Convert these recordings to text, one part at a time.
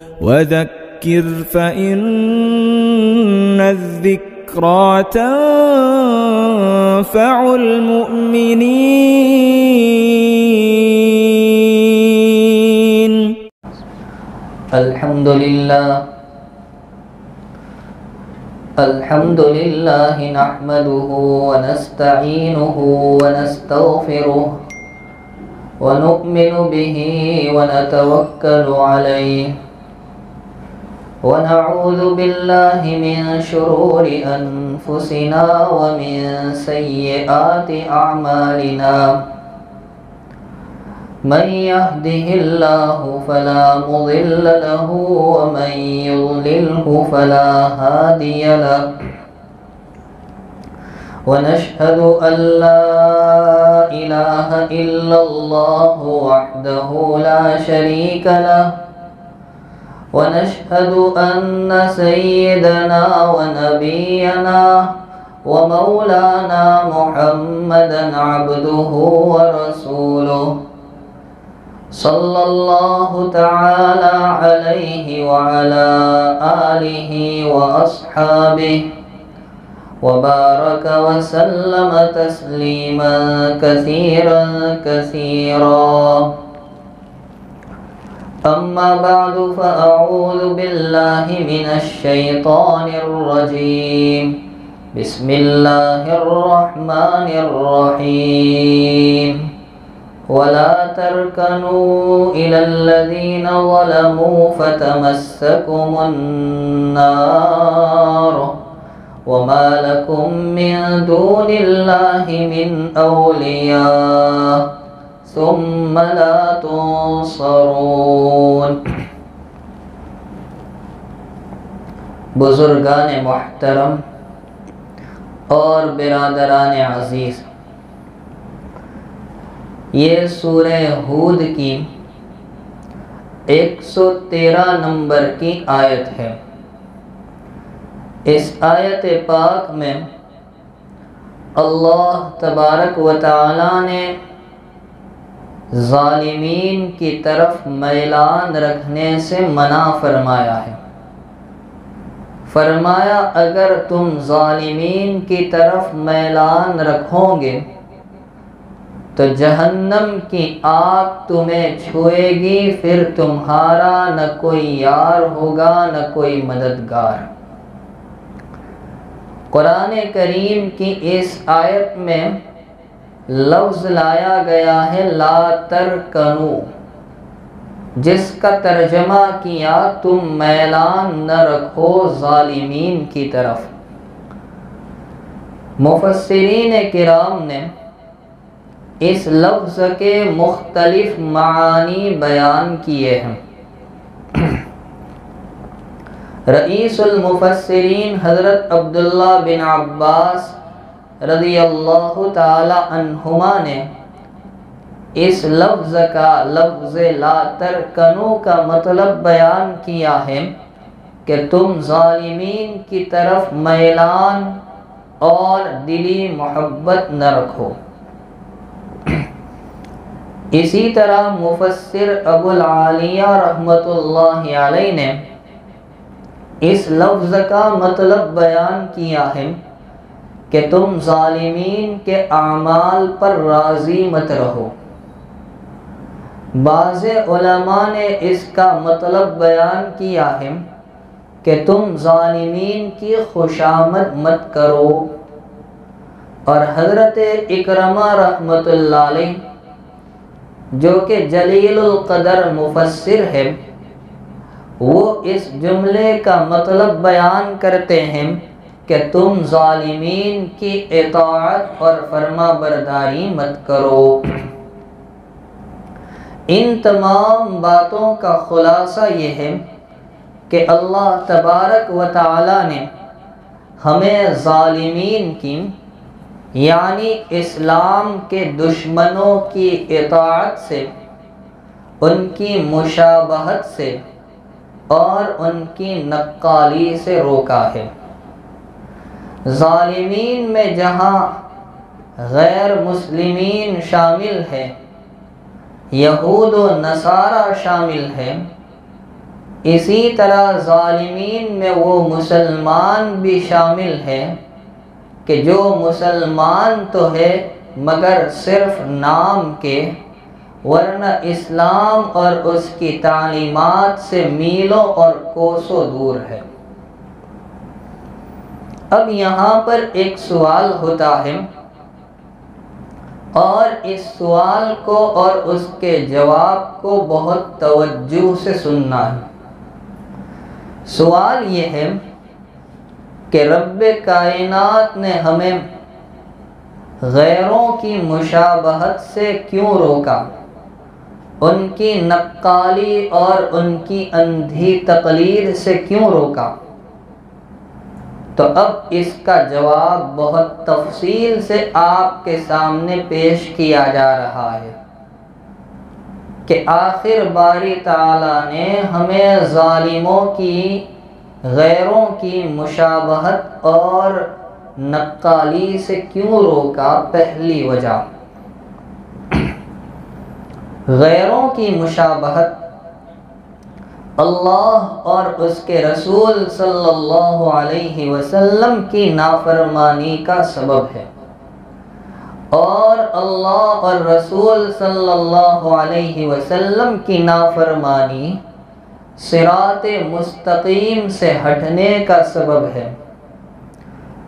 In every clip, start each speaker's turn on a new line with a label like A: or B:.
A: وذكر فإن الذكرى تنفع المؤمنين.
B: الحمد لله نحمده ونستعينه ونستغفره ونؤمن به ونتوكل عليه ونعوذ بالله من شرور أنفسنا ومن سيئات أعمالنا. من يهده الله فلا مضل له ومن يضلله فلا هادي له. ونشهد أن لا إله إلا الله وحده لا شريك له. ونشهد أن سيدنا ونبينا ومولانا محمدا عبده ورسوله صلى الله تعالى عليه وعلى آله وأصحابه وبارك وسلم تسليما كثيرا كثيرا. أما بعد فأعوذ بالله من الشيطان الرجيم. بسم الله الرحمن الرحيم. ولا تركنوا إلى الذين ظلموا فتمسكم النار وما لكم من دون الله من أولياء ثم لا تنصرون. بزرگان محترم اور برادران عزیز، یہ سورہ ہود کی 113 نمبر کی آیت ہے. اس آیت پاک میں اللہ تبارک و تعالی نے ظالمین کی طرف میلان رکھنے سے منع فرمایا ہے. فرمایا اگر تم ظالمین کی طرف میلان رکھو گے تو جہنم کی آگ تمہیں چھوئے گی، پھر تمہارا نہ کوئی یار ہوگا نہ کوئی مددگار. قرآن کریم کی اس آیت میں لفظ لایا گیا ہے لا ترکنو، جس کا ترجمہ کیا تم میلان نہ رکھو ظالمین کی طرف. مفسرین کرام نے اس لفظ کے مختلف معانی بیان کیے ہیں. رئیس المفسرین حضرت عبداللہ بن عباس رضی اللہ تعالی عنہما نے اس لفظ کا لفظ لا ترکنو کا مطلب بیان کیا ہے کہ تم ظالمین کی طرف میلان اور دلی محبت نہ رکھو. اسی طرح مفسر ابو العالیہ رحمۃ اللہ علیہ نے اس لفظ کا مطلب بیان کیا ہے کہ تم ظالمین کے اعمال پر راضی مت رہو. بعض علماء نے اس کا مطلب بیان کیا ہے کہ تم ظالمین کی خوشامد مت کرو. اور حضرت اکرمہ رحمۃ اللہ علیہ جو کہ جلیل القدر مفسر ہے، وہ اس جملے کا مطلب بیان کرتے ہیں کہ تم ظالمین کی اطاعت اور فرما برداری مت کرو. ان تمام باتوں کا خلاصہ یہ ہے کہ اللہ تبارک و تعالی نے ہمیں ظالمین کی یعنی اسلام کے دشمنوں کی اطاعت سے، ان کی مشابہت سے اور ان کی نقالی سے روکا ہے. ظالمین میں جہاں غیر مسلمین شامل ہے، یہود و نصارہ شامل ہے، اسی طرح ظالمین میں وہ مسلمان بھی شامل ہے کہ جو مسلمان تو ہے مگر صرف نام کے، ورنہ اسلام اور اس کی تعلیمات سے میلوں اور کوسوں دور ہے۔ اب یہاں پر ایک سوال ہوتا ہے اور اس سوال کو اور اس کے جواب کو بہت توجہ سے سننا ہے۔ سوال یہ ہے کہ رب کائنات نے ہمیں غیروں کی مشابہت سے کیوں روکا، ان کی نقالی اور ان کی اندھی تقلید سے کیوں روکا؟ تو اب اس کا جواب بہت تفصیل سے آپ کے سامنے پیش کیا جا رہا ہے کہ آخر باری تعالیٰ نے ہمیں ظالموں کی، غیروں کی مشابہت اور نقالی سے کیوں روکا۔ پہلی وجہ، غیروں کی مشابہت اللہ اور اس کے رسول صلی اللہ علیہ وسلم کی نافرمانی کا سبب ہے، اور اللہ اور رسول صلی اللہ علیہ وسلم کی نافرمانی صراط مستقیم سے ہٹنے کا سبب ہے،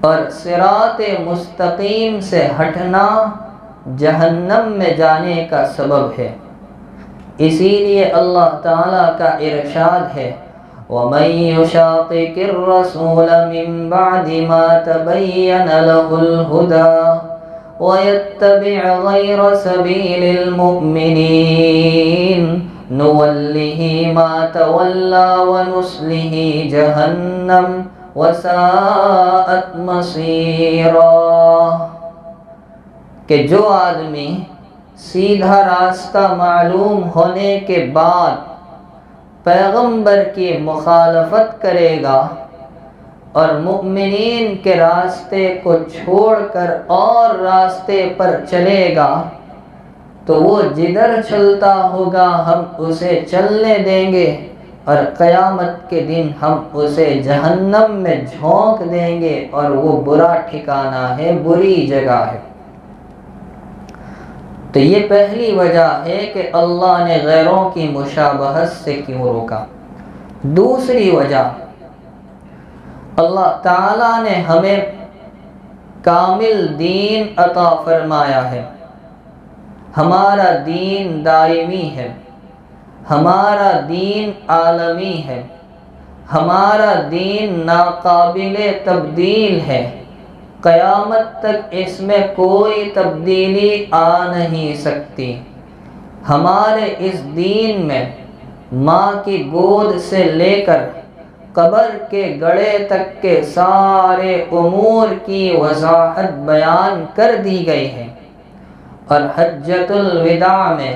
B: اور صراط مستقیم سے ہٹنا جہنم میں جانے کا سبب ہے۔ اسی لیے اللہ تعالیٰ کا ارشاد ہے وَمَن يُشَاقِقِ الرَّسُولَ مِن بَعْدِ مَا تَبَيَّنَ لَهُ الْهُدَى وَيَتَّبِعْ غَيْرَ سَبِيلِ الْمُؤْمِنِينَ نُوَلِّهِ مَا تَوَلَّى وَنُصْلِهِ جَهَنَّمَ وَسَاءَتْ مَصِيرًا، کہ جو آدمی سیدھا راستہ معلوم ہونے کے بعد پیغمبر کی مخالفت کرے گا اور مؤمنین کے راستے کو چھوڑ کر اور راستے پر چلے گا تو وہ جدھر چلتا ہوگا ہم اسے چلنے دیں گے، اور قیامت کے دن ہم اسے جہنم میں جھونک دیں گے، اور وہ برا ٹھکانہ ہے، بری جگہ ہے۔ تو یہ پہلی وجہ ہے کہ اللہ نے غیروں کی مشابہت سے کیوں روکا۔ دوسری وجہ، اللہ تعالیٰ نے ہمیں کامل دین عطا فرمایا ہے، ہمارا دین دائمی ہے، ہمارا دین عالمی ہے، ہمارا دین ناقابل تبدیل ہے، قیامت تک اس میں کوئی تبدیلی آ نہیں سکتی۔ ہمارے اس دین میں ماں کی گود سے لے کر قبر کے گڑھے تک کے سارے امور کی وضاحت بیان کر دی گئی ہے، اور حجۃ الوداع میں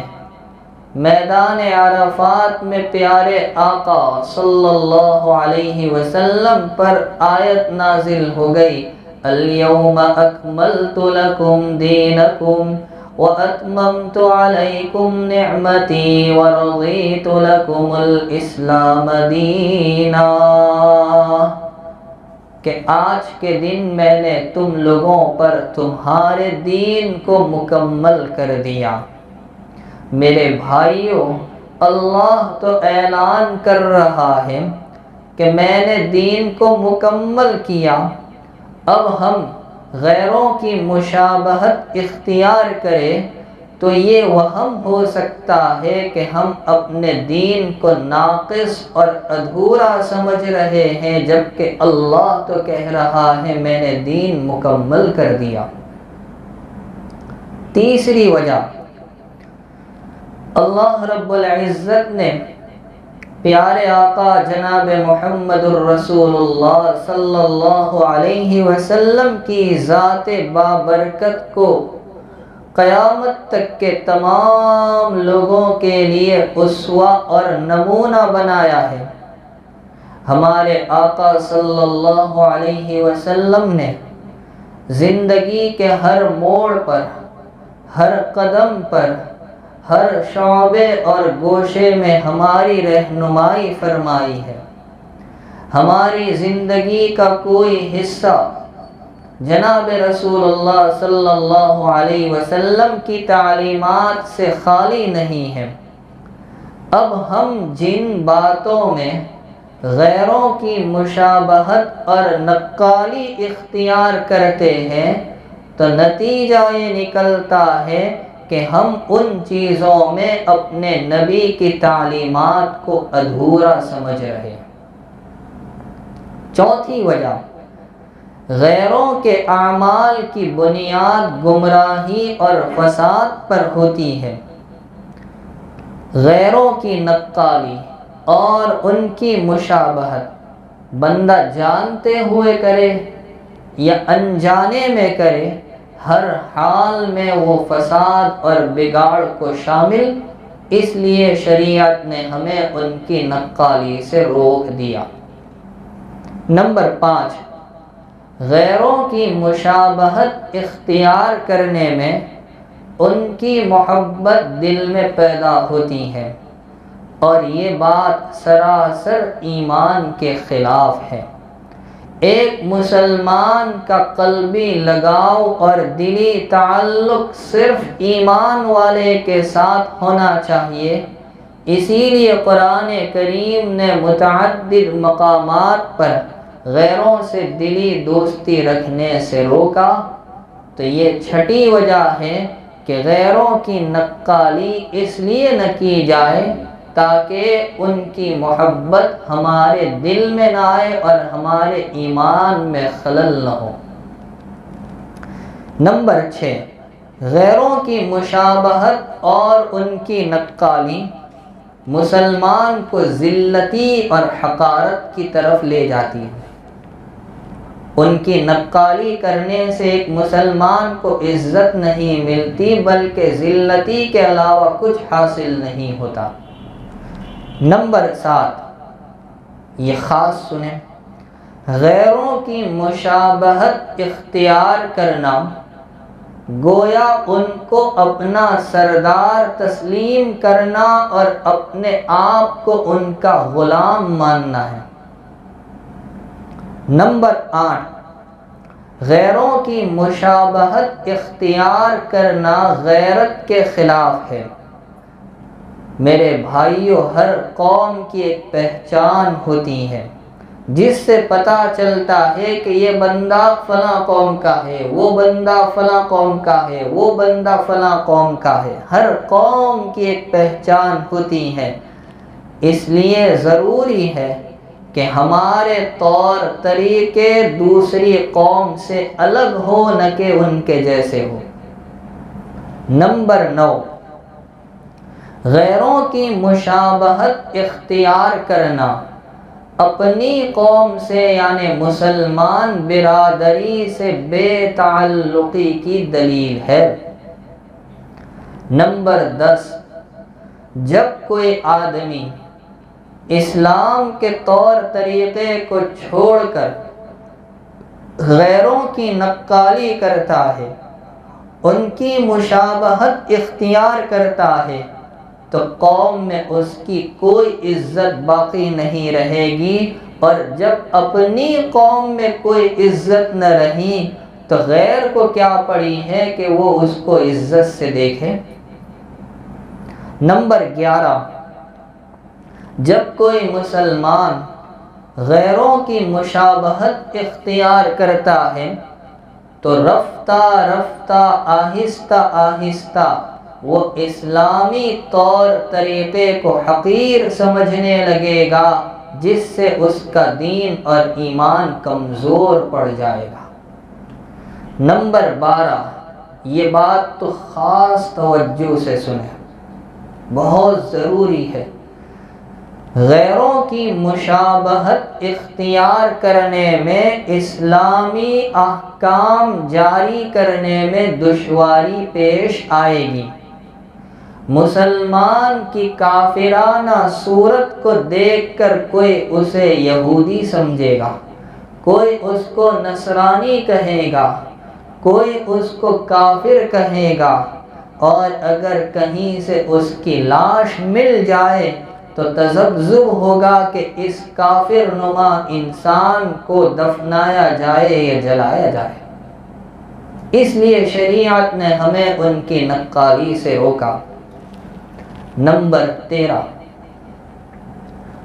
B: میدان عرفات میں پیارے آقا صلی اللہ علیہ وسلم پر آیت نازل ہو گئی اليوم اکملت لکم دینکم واتممت علیکم نعمتی ورضیت لکم الاسلام دینا، کہ آج کے دن میں نے تم لوگوں پر تمہارے دین کو مکمل کر دیا۔ میرے بھائیوں، اللہ تو اعلان کر رہا ہے کہ میں نے دین کو مکمل کیا، اب ہم غیروں کی مشابہت اختیار کریں تو یہ وہم ہو سکتا ہے کہ ہم اپنے دین کو ناقص اور ادھورا سمجھ رہے ہیں، جبکہ اللہ تو کہہ رہا ہے میں نے دین مکمل کر دیا۔ تیسری وجہ، اللہ رب العزت نے پیارے آقا جناب محمد الرسول اللہ صلی اللہ علیہ وسلم کی ذات بابرکت کو قیامت تک کے تمام لوگوں کے لیے اسوہ اور نمونہ بنایا ہے۔ ہمارے آقا صلی اللہ علیہ وسلم نے زندگی کے ہر موڑ پر، ہر قدم پر، ہر شعبے اور گوشے میں ہماری رہنمائی فرمائی ہے۔ ہماری زندگی کا کوئی حصہ جناب رسول اللہ صلی اللہ علیہ وسلم کی تعلیمات سے خالی نہیں ہے۔ اب ہم جن باتوں میں غیروں کی مشابہت اور نقالی اختیار کرتے ہیں تو نتیجہ یہ نکلتا ہے کہ ہم ان چیزوں میں اپنے نبی کی تعلیمات کو ادھورا سمجھ رہے ہیں۔ چوتھی وجہ، غیروں کے اعمال کی بنیاد گمراہی اور فساد پر ہوتی ہے۔ غیروں کی نقالی اور ان کی مشابہت بندہ جانتے ہوئے کرے یا انجانے میں کرے، ہر حال میں وہ فساد اور بگاڑ کو شامل، اس لیے شریعت نے ہمیں ان کی نقالی سے روک دیا۔ نمبر 5، غیروں کی مشابہت اختیار کرنے میں ان کی محبت دل میں پیدا ہوتی ہے، اور یہ بات سراسر ایمان کے خلاف ہے۔ ایک مسلمان کا قلبی لگاؤ اور دلی تعلق صرف ایمان والے کے ساتھ ہونا چاہیے۔ اسی لیے قرآن کریم نے متعدد مقامات پر غیروں سے دلی دوستی رکھنے سے روکا۔ تو یہ چھٹی وجہ ہے کہ غیروں کی نقالی اس لیے نہ کی جائے تاکہ ان کی محبت ہمارے دل میں نہ آئے اور ہمارے ایمان میں خلل نہ ہو۔ نمبر 6، غیروں کی مشابہت اور ان کی نقالی مسلمان کو ذلتی اور حقارت کی طرف لے جاتی ہے۔ ان کی نقالی کرنے سے ایک مسلمان کو عزت نہیں ملتی بلکہ ذلتی کے علاوہ کچھ حاصل نہیں ہوتا۔ نمبر 7، یہ خاص سنیں، غیروں کی مشابہت اختیار کرنا گویا ان کو اپنا سردار تسلیم کرنا اور اپنے آپ کو ان کا غلام ماننا ہے۔ نمبر 8، غیروں کی مشابہت اختیار کرنا غیرت کے خلاف ہے۔ میرے بھائیوں، ہر قوم کی ایک پہچان ہوتی ہے جس سے پتہ چلتا ہے کہ یہ بندہ فلاں قوم کا ہے، وہ بندہ فلاں قوم کا ہے، وہ بندہ فلاں قوم کا ہے۔ ہر قوم کی ایک پہچان ہوتی ہے، اس لیے ضروری ہے کہ ہمارے طور طریقے دوسری قوم سے الگ ہو نہ کہ ان کے جیسے ہو۔ نمبر 9، غیروں کی مشابہت اختیار کرنا اپنی قوم سے یعنی مسلمان برادری سے بے تعلقی کی دلیل ہے۔ نمبر 10، جب کوئی آدمی اسلام کے طور طریقے کو چھوڑ کر غیروں کی نقالی کرتا ہے، ان کی مشابہت اختیار کرتا ہے، تو قوم میں اس کی کوئی عزت باقی نہیں رہے گی، اور جب اپنی قوم میں کوئی عزت نہ رہی تو غیر کو کیا پڑی ہے کہ وہ اس کو عزت سے دیکھے۔ نمبر 11، جب کوئی مسلمان غیروں کی مشابہت اختیار کرتا ہے تو رفتہ رفتہ آہستہ آہستہ وہ اسلامی طور طریقے کو حقیر سمجھنے لگے گا، جس سے اس کا دین اور ایمان کمزور پڑ جائے گا۔ نمبر 12، یہ بات تو خاص توجہ سے سنیں، بہت ضروری ہے۔ غیروں کی مشابہت اختیار کرنے میں اسلامی احکام جاری کرنے میں دشواری پیش آئے گی۔ مسلمان کی کافرانہ صورت کو دیکھ کر کوئی اسے یہودی سمجھے گا، کوئی اس کو نصرانی کہے گا، کوئی اس کو کافر کہے گا، اور اگر کہیں سے اس کی لاش مل جائے تو تذبذب ہوگا کہ اس کافر نما انسان کو دفنایا جائے یا جلایا جائے۔ اس لیے شریعت نے ہمیں ان کی نقالی سے روکا۔ نمبر 13،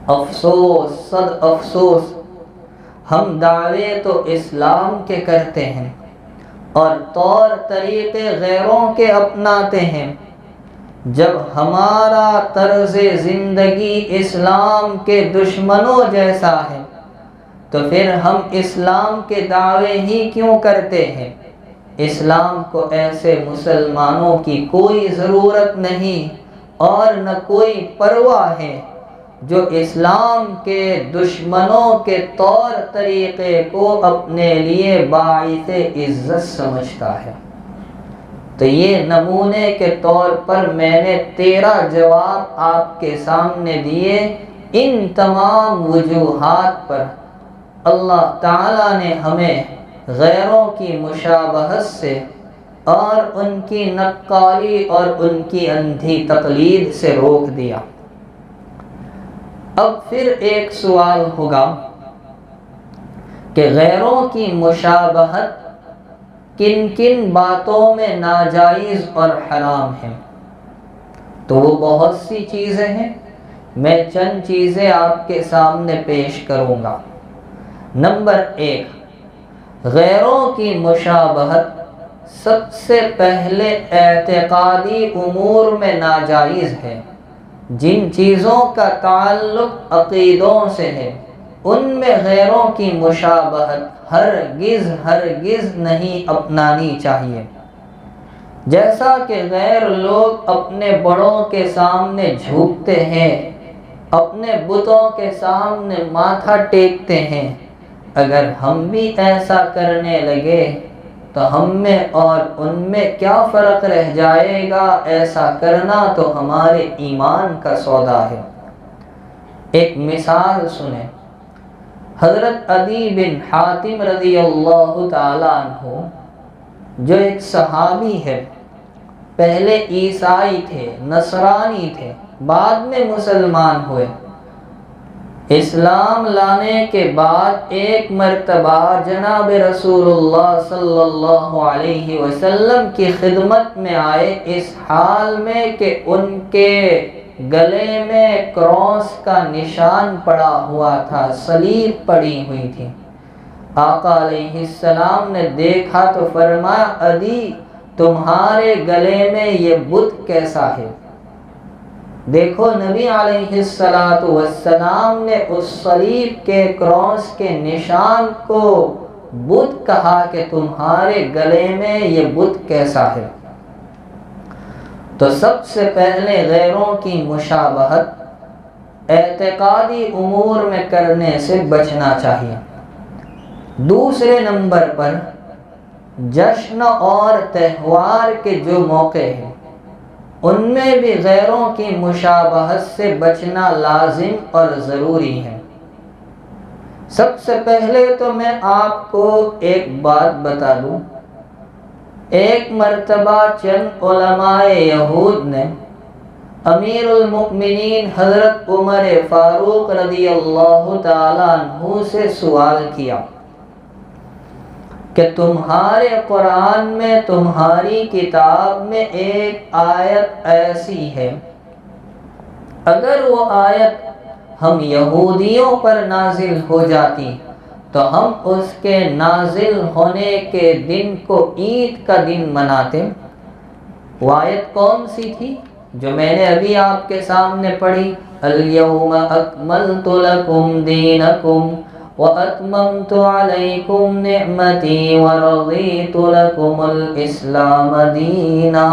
B: افسوس، صد افسوس، ہم دعوے تو اسلام کے کرتے ہیں اور طور طریقے غیروں کے اپناتے ہیں، جب ہمارا طرز زندگی اسلام کے دشمنوں جیسا ہے تو پھر ہم اسلام کے دعوے ہی کیوں کرتے ہیں؟ اسلام کو ایسے مسلمانوں کی کوئی ضرورت نہیں اور نہ کوئی پرواہ ہے جو اسلام کے دشمنوں کے طور طریقے کو اپنے لیے باعث عزت سمجھتا ہے۔ تو یہ نمونے کے طور پر میں نے 13 جواب آپ کے سامنے دیے۔ ان تمام وجوہات پر اللہ تعالیٰ نے ہمیں غیروں کی مشابہت سے اور ان کی نقالی اور ان کی اندھی تقلید سے روک دیا۔ اب پھر ایک سوال ہوگا کہ غیروں کی مشابہت کن کن باتوں میں ناجائز اور حرام ہے؟ تو وہ بہت سی چیزیں ہیں، میں چند چیزیں آپ کے سامنے پیش کروں گا۔ نمبر 1، غیروں کی مشابہت سب سے پہلے اعتقادی امور میں ناجائز ہے۔ جن چیزوں کا تعلق عقیدوں سے ہے ان میں غیروں کی مشابہت ہرگز نہیں اپنانی چاہیے۔ جیسا کہ غیر لوگ اپنے بڑوں کے سامنے جھکتے ہیں، اپنے بتوں کے سامنے ماتھا ٹیکتے ہیں، اگر ہم بھی ایسا کرنے لگے تو ہم میں اور ان میں کیا فرق رہ جائے گا؟ ایسا کرنا تو ہمارے ایمان کا سودا ہے۔ ایک مثال سنیں، حضرت عدی بن حاتم رضی اللہ تعالیٰ عنہ جو ایک صحابی ہے، پہلے عیسائی تھے، نصرانی تھے، بعد میں مسلمان ہوئے۔ اسلام لانے کے بعد ایک مرتبہ جناب رسول اللہ صلی اللہ علیہ وسلم کی خدمت میں آئے، اس حال میں کہ ان کے گلے میں کراس کا نشان پڑا ہوا تھا، صلیب پڑی ہوئی تھی۔ آقا علیہ السلام نے دیکھا تو فرمایا، عدی تمہارے گلے میں یہ بت کیسا ہے؟ دیکھو نبی علیہ السلام نے اس صلیب کے کراس کے نشان کو بت کہا کہ تمہارے گلے میں یہ بت کیسا ہے؟ تو سب سے پہلے غیروں کی مشابہت اعتقادی امور میں کرنے سے بچنا چاہیے۔ دوسرے نمبر پر جشن اور تہوار کے جو موقع ہیں ان میں بھی غیروں کی مشابہت سے بچنا لازم اور ضروری ہے۔ سب سے پہلے تو میں آپ کو ایک بات بتا دوں، ایک مرتبہ چند علماء یہود نے امیر المؤمنین حضرت عمر فاروق رضی اللہ تعالیٰ عنہ سے سوال کیا کہ تمہارے قرآن میں، تمہاری کتاب میں ایک آیت ایسی ہے، اگر وہ آیت ہم یہودیوں پر نازل ہو جاتی تو ہم اس کے نازل ہونے کے دن کو عید کا دن مناتے۔ وہ آیت کون سی تھی جو میں نے ابھی آپ کے سامنے پڑھی؟ الَّيَوْمَ أَكْمَلْتُ لَكُمْ دِينَكُمْ وَأَتْمَمْتُ عَلَيْكُمْ نِعْمَتِي وَرَضِيتُ لَكُمُ الْإِسْلَامَ دِينًا۔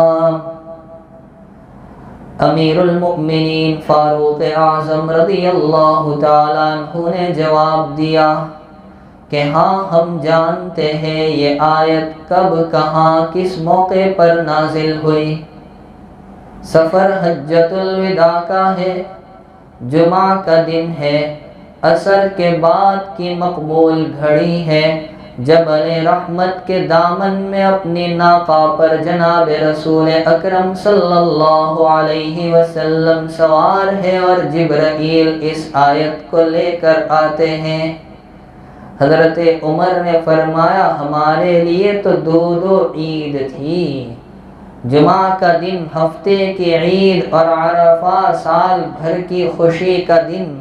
B: امیر المؤمنین فاروق اعظم رضی اللہ تعالیٰ عنہ نے جواب دیا کہ ہاں ہم جانتے ہیں یہ آیت کب، کہاں، کس موقع پر نازل ہوئی۔ سفر حجۃ الوداع کا ہے، جمعہ کا دن ہے، عصر کے بعد کی مقبول گھڑی ہے، جبل رحمت کے دامن میں اپنی ناقہ پر جناب رسول اکرم صلی اللہ علیہ وسلم سوار ہے اور جبرائیل اس آیت کو لے کر آتے ہیں۔ حضرت عمر نے فرمایا ہمارے لیے تو دو عید تھی، جمعہ کا دن ہفتے کی عید اور عرفہ سال بھر کی خوشی کا دن،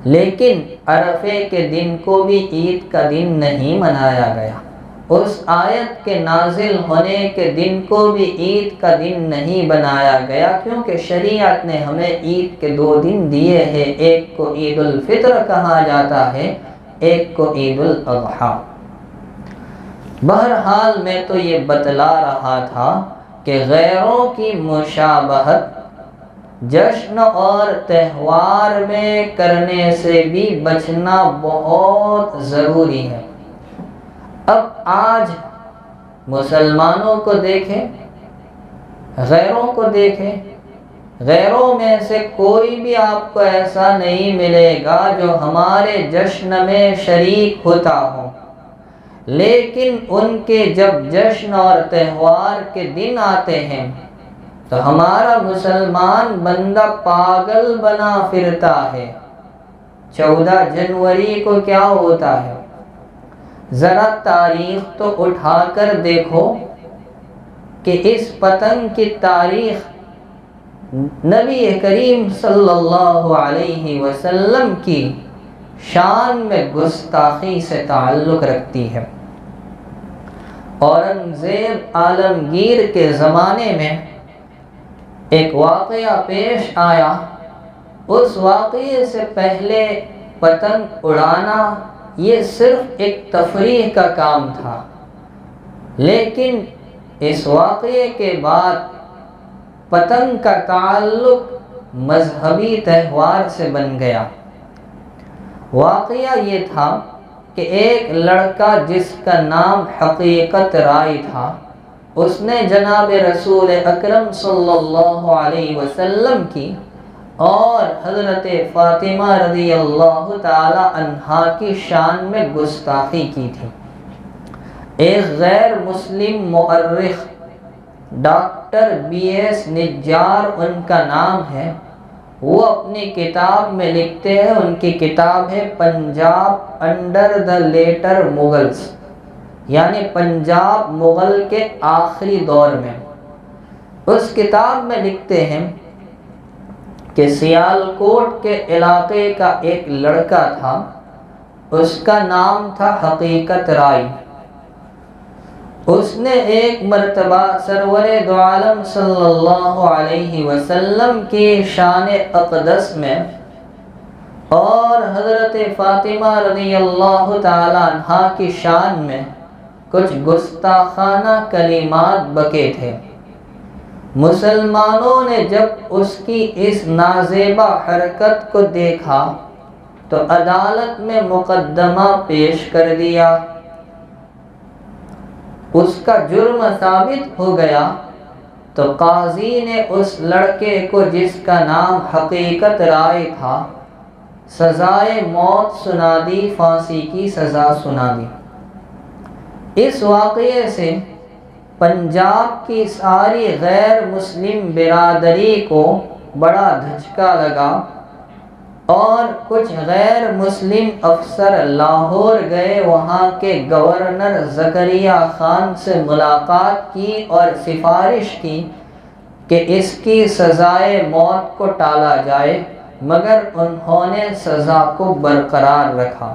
B: لیکن عرفے کے دن کو بھی عید کا دن نہیں منایا گیا، اس آیت کے نازل ہونے کے دن کو بھی عید کا دن نہیں بنایا گیا، کیونکہ شریعت نے ہمیں عید کے دو دن دیے ہیں، ایک کو عید الفطر کہا جاتا ہے، ایک کو عید الاضحیٰ۔ بہرحال میں تو یہ بتلا رہا تھا کہ غیروں کی مشابہت جشن اور تہوار میں کرنے سے بھی بچنا بہت ضروری ہے۔ اب آج مسلمانوں کو دیکھیں، غیروں کو دیکھیں، غیروں میں سے کوئی بھی آپ کو ایسا نہیں ملے گا جو ہمارے جشن میں شریک ہوتا ہو، لیکن ان کے جب جشن اور تہوار کے دن آتے ہیں تو ہمارا مسلمان بندہ پاگل بنا پھرتا ہے۔ 14 جنوری کو کیا ہوتا ہے؟ ذرا تاریخ تو اٹھا کر دیکھو کہ اس پتنگ کی تاریخ نبی کریم صلی اللہ علیہ وسلم کی شان میں گستاخی سے تعلق رکھتی ہے۔ اورنگزیب عالمگیر کے زمانے میں ایک واقعہ پیش آیا، اس واقعے سے پہلے پتنگ اڑانا یہ صرف ایک تفریح کا کام تھا، لیکن اس واقعے کے بعد پتنگ کا تعلق مذہبی تہوار سے بن گیا۔ واقعہ یہ تھا کہ ایک لڑکا جس کا نام حقیقت رائے تھا، اس نے جناب رسول اکرم صلی اللہ علیہ وسلم کی اور حضرت فاطمہ رضی اللہ تعالی عنہا کی شان میں گستاخی کی تھی۔ ایک غیر مسلم مورخ ڈاکٹر BS نجار ان کا نام ہے، وہ اپنی کتاب میں لکھتے ہیں، ان کی کتاب ہے Punjab under the later Mughals, یعنی پنجاب مغل کے آخری دور میں۔ اس کتاب میں لکھتے ہیں کہ سیالکوٹ کے علاقے کا ایک لڑکا تھا، اس کا نام تھا حقیقت رائے۔ اس نے ایک مرتبہ سرور دو عالم صلی اللہ علیہ وسلم کی شان اقدس میں اور حضرت فاطمہ رضی اللہ تعالی عنہا کی شان میں کچھ گستاخانہ کلمات بکے تھے۔ مسلمانوں نے جب اس کی اس نازیبہ حرکت کو دیکھا تو عدالت میں مقدمہ پیش کر دیا۔ اس کا جرم ثابت ہو گیا تو قاضی نے اس لڑکے کو جس کا نام حقیقت رائے تھا سزائے موت سنا دی، پھانسی کی سزا سنا دی۔ اس واقعے سے پنجاب کی ساری غیر مسلم برادری کو بڑا دھچکا لگا اور کچھ غیر مسلم افسر لاہور گئے، وہاں کے گورنر زکریا خان سے ملاقات کی اور سفارش کی کہ اس کی سزائے موت کو ٹالا جائے، مگر انہوں نے سزا کو برقرار رکھا۔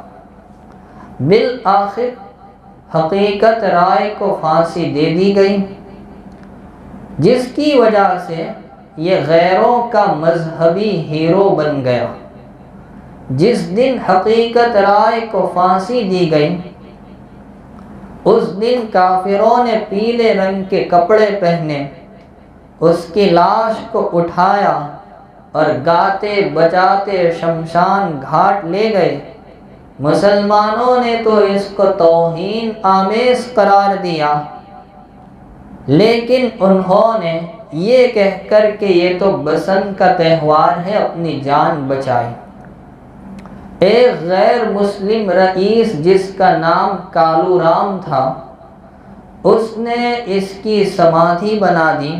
B: بالآخر حقیقت رائے کو پھانسی دے دی گئی، جس کی وجہ سے یہ غیروں کا مذہبی ہیرو بن گیا۔ جس دن حقیقت رائے کو پھانسی دی گئی، اس دن کافروں نے پیلے رنگ کے کپڑے پہنے، اس کی لاش کو اٹھایا اور گاتے بجاتے شمشان گھاٹ لے گئے۔ مسلمانوں نے تو اس کو توہین آمیز قرار دیا، لیکن انہوں نے یہ کہہ کر کہ یہ تو بسنت کا تہوار ہے اپنی جان بچائی۔ ایک غیر مسلم رئیس جس کا نام کالو رام تھا، اس نے اس کی سمادھی بنا دی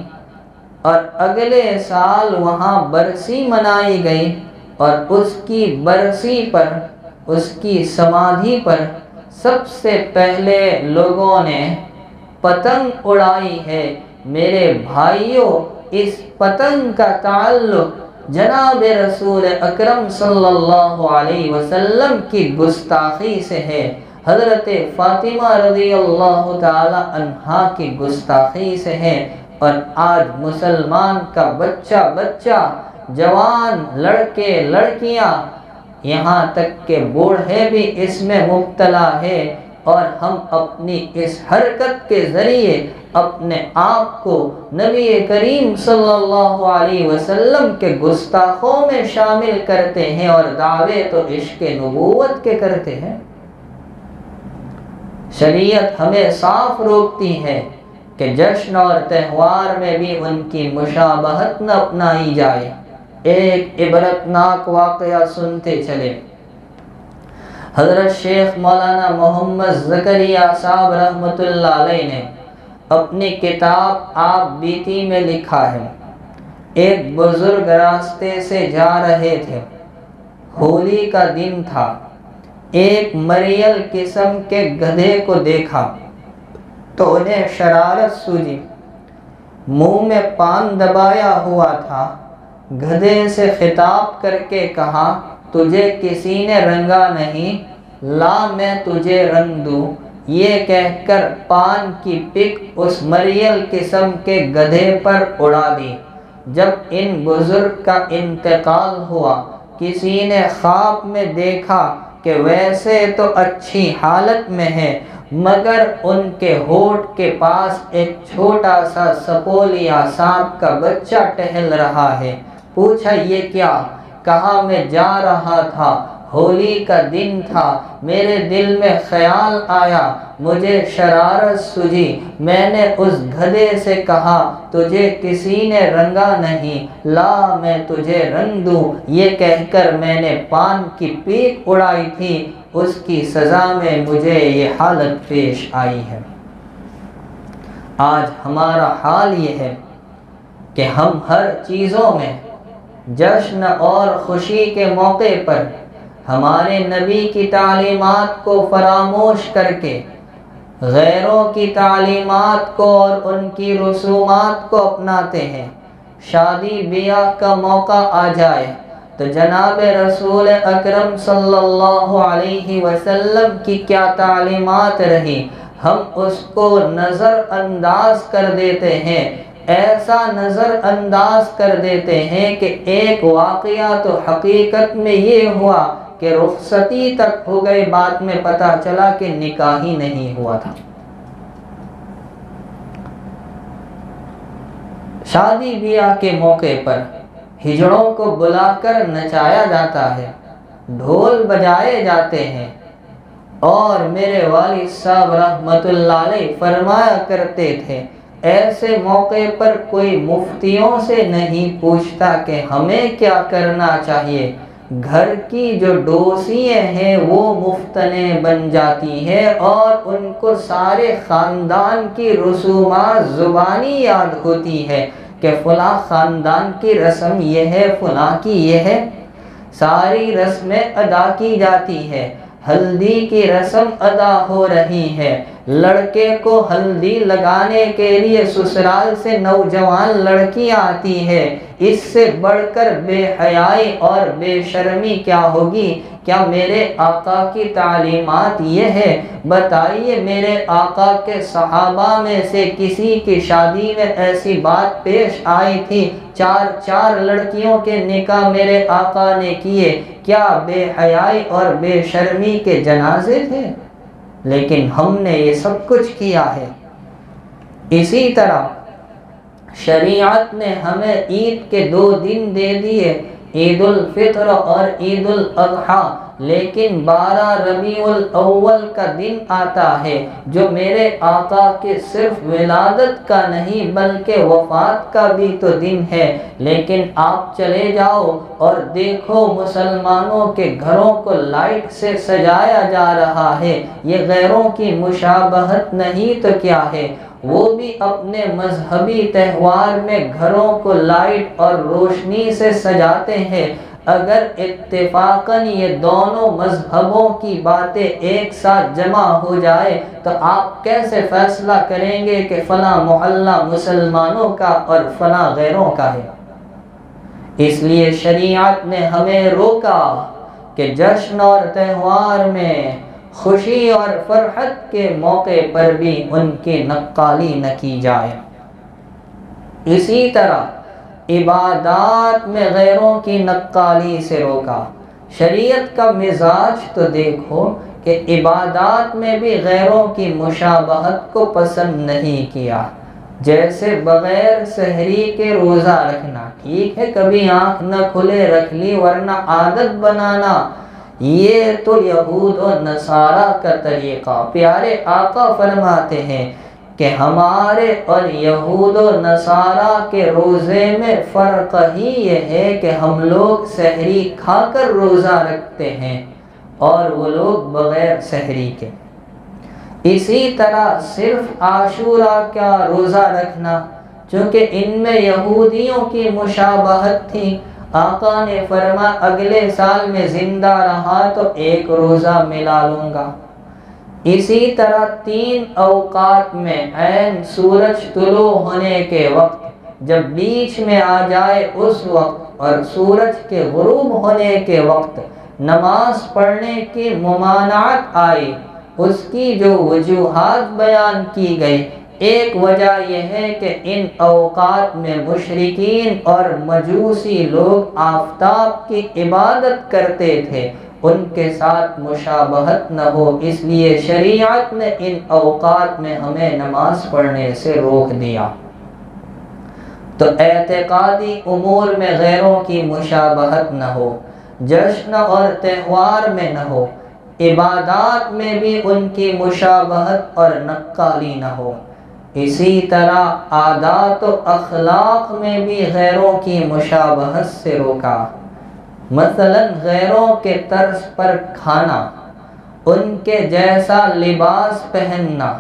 B: اور اگلے سال وہاں برسی منائی گئی، اور اس کی برسی پر، اس کی سمادھی پر سب سے پہلے لوگوں نے پتنگ اڑائی ہے۔ میرے بھائیوں، اس پتنگ کا تعلق جناب رسول اکرم صلی اللہ علیہ وسلم کی گستاخی سے ہے، حضرت فاطمہ رضی اللہ تعالی عنہا کی گستاخی سے ہے۔ اور آج مسلمان کا بچہ، جوان لڑکے لڑکیاں، یہاں تک کہ بوڑھے بھی اس میں مبتلا ہے، اور ہم اپنی اس حرکت کے ذریعے اپنے آپ کو نبی کریم صلی اللہ علیہ وسلم کے گستاخوں میں شامل کرتے ہیں، اور دعوے تو عشق نبوت کے کرتے ہیں۔ شریعت ہمیں صاف روکتی ہے کہ جشن اور تہوار میں بھی ان کی مشابہت نہ اپنائی جائے۔ ایک عبرتناک واقعہ سنتے چلے۔ حضرت شیخ مولانا محمد زکریا صاحب رحمۃ اللہ علیہ نے اپنی کتاب آپ بیتی میں لکھا ہے، ایک بزرگ راستے سے جا رہے تھے، ہولی کا دن تھا، ایک مریل قسم کے گدھے کو دیکھا تو انہیں شرارت سوجی، منہ میں پان دبایا ہوا تھا، گدھے سے خطاب کر کے کہا، تجھے کسی نے رنگا نہیں، لا میں تجھے رنگ دوں۔ یہ کہہ کر پان کی پک اس مریل قسم کے گدھے پر اڑا دی۔ جب ان بزرگ کا انتقال ہوا، کسی نے خواب میں دیکھا کہ ویسے تو اچھی حالت میں ہے، مگر ان کے ہونٹ کے پاس ایک چھوٹا سا سپولیا سانپ کا بچہ ٹہل رہا ہے۔ پوچھا یہ کیا؟ کہا میں جا رہا تھا، ہولی کا دن تھا، میرے دل میں خیال آیا، مجھے شرارت سوجی، میں نے اس گدھے سے کہا تجھے کسی نے رنگا نہیں، لا میں تجھے رنگ دوں۔ یہ کہہ کر میں نے پان کی پیک اڑائی تھی، اس کی سزا میں مجھے یہ حالت پیش آئی ہے۔ آج ہمارا حال یہ ہے کہ ہم ہر چیزوں میں جشن اور خوشی کے موقع پر ہمارے نبی کی تعلیمات کو فراموش کر کے غیروں کی تعلیمات کو اور ان کی رسومات کو اپناتے ہیں۔ شادی بیاہ کا موقع آ جائے تو جناب رسول اکرم صلی اللہ علیہ وسلم کی کیا تعلیمات رہی، ہم اس کو نظر انداز کر دیتے ہیں، ایسا نظر انداز کر دیتے ہیں کہ ایک واقعہ تو حقیقت میں یہ ہوا کہ رخصتی تک ہو گئی، بعد میں پتہ چلا کہ نکاح ہی نہیں ہوا تھا۔ شادی بیاہ کے موقع پر ہجڑوں کو بلا کر نچایا جاتا ہے، ڈھول بجائے جاتے ہیں، اور میرے والد صاحب رحمۃ اللہ علیہ فرمایا کرتے تھے ایسے موقع پر کوئی مفتیوں سے نہیں پوچھتا کہ ہمیں کیا کرنا چاہیے، گھر کی جو ڈوسییں ہیں وہ مفتنے بن جاتی ہیں اور ان کو سارے خاندان کی رسومات زبانی یاد ہوتی ہے کہ فلاں خاندان کی رسم یہ ہے، فلاں کی یہ ہے، ساری رسمیں ادا کی جاتی ہے۔ ہلدی کی رسم ادا ہو رہی ہے، لڑکے کو ہلدی لگانے کے لیے سسرال سے نوجوان لڑکی آتی ہے، اس سے بڑھ کر بے حیائی اور بے شرمی کیا ہوگی؟ کیا میرے آقا کی تعلیمات یہ ہے؟ بتائیے میرے آقا کے صحابہ میں سے کسی کی شادی میں ایسی بات پیش آئی تھی؟ 4 لڑکیوں کے نکاح میرے آقا نے کیے، کیا بے حیائی اور بے شرمی کے جنازے تھے؟ لیکن ہم نے یہ سب کچھ کیا ہے۔ اسی طرح شریعت نے ہمیں عید کے 2 دن دے دیے، عید الفطر اور عید الاضحیٰ، لیکن 12 ربیع الاول کا دن آتا ہے جو میرے آقا کے صرف ولادت کا نہیں بلکہ وفات کا بھی تو دن ہے۔ لیکن آپ چلے جاؤ اور دیکھو مسلمانوں کے گھروں کو لائٹ سے سجایا جا رہا ہے، یہ غیروں کی مشابہت نہیں تو کیا ہے؟ وہ بھی اپنے مذہبی تہوار میں گھروں کو لائٹ اور روشنی سے سجاتے ہیں۔ اگر اتفاقاً یہ دونوں مذہبوں کی باتیں ایک ساتھ جمع ہو جائے تو آپ کیسے فیصلہ کریں گے کہ فلاں محلہ مسلمانوں کا اور فلاں غیروں کا ہے؟ اس لیے شریعت نے ہمیں روکا کہ جشن اور تہوار میں خوشی اور فرحت کے موقع پر بھی ان کی نقالی نہ کی جائے۔ اسی طرح عبادات میں غیروں کی نقالی سے روکا۔ شریعت کا مزاج تو دیکھو کہ عبادات میں بھی غیروں کی مشابہت کو پسند نہیں کیا، جیسے بغیر سحری کے روزہ رکھنا، ٹھیک ہے کبھی آنکھ نہ کھلے رکھ لی ورنہ عادت بنانا، یہ تو یہود و نصارہ کا طریقہ۔ پیارے آقا فرماتے ہیں کہ ہمارے اور یہود و نصارہ کے روزے میں فرق ہی یہ ہے کہ ہم لوگ سحری کھا کر روزہ رکھتے ہیں اور وہ لوگ بغیر سحری کے۔ اسی طرح صرف عاشورہ کا روزہ رکھنا، چونکہ ان میں یہودیوں کی مشابہت تھی، آقا نے فرمایا اگلے سال میں زندہ رہا تو ایک روزہ ملا لوں گا۔ اسی طرح 3 اوقات میں عین سورج طلوع ہونے کے وقت جب بیچ میں آ جائے اس وقت اور سورج کے غروب ہونے کے وقت نماز پڑھنے کی ممانعت آئی، اس کی جو وجوہات بیان کی گئی، ایک وجہ یہ ہے کہ ان اوقات میں مشرکین اور مجوسی لوگ آفتاب کی عبادت کرتے تھے، ان کے ساتھ مشابہت نہ ہو، اس لیے شریعت نے ان اوقات میں ہمیں نماز پڑھنے سے روک دیا۔ تو اعتقادی امور میں غیروں کی مشابہت نہ ہو، جشن اور تہوار میں نہ ہو، عبادات میں بھی ان کی مشابہت اور نقالی نہ ہو۔ اسی طرح عادات و اخلاق میں بھی غیروں کی مشابہت سے روکا۔ مثلا غیروں کے طرز پر کھانا، ان کے جیسا لباس پہننا،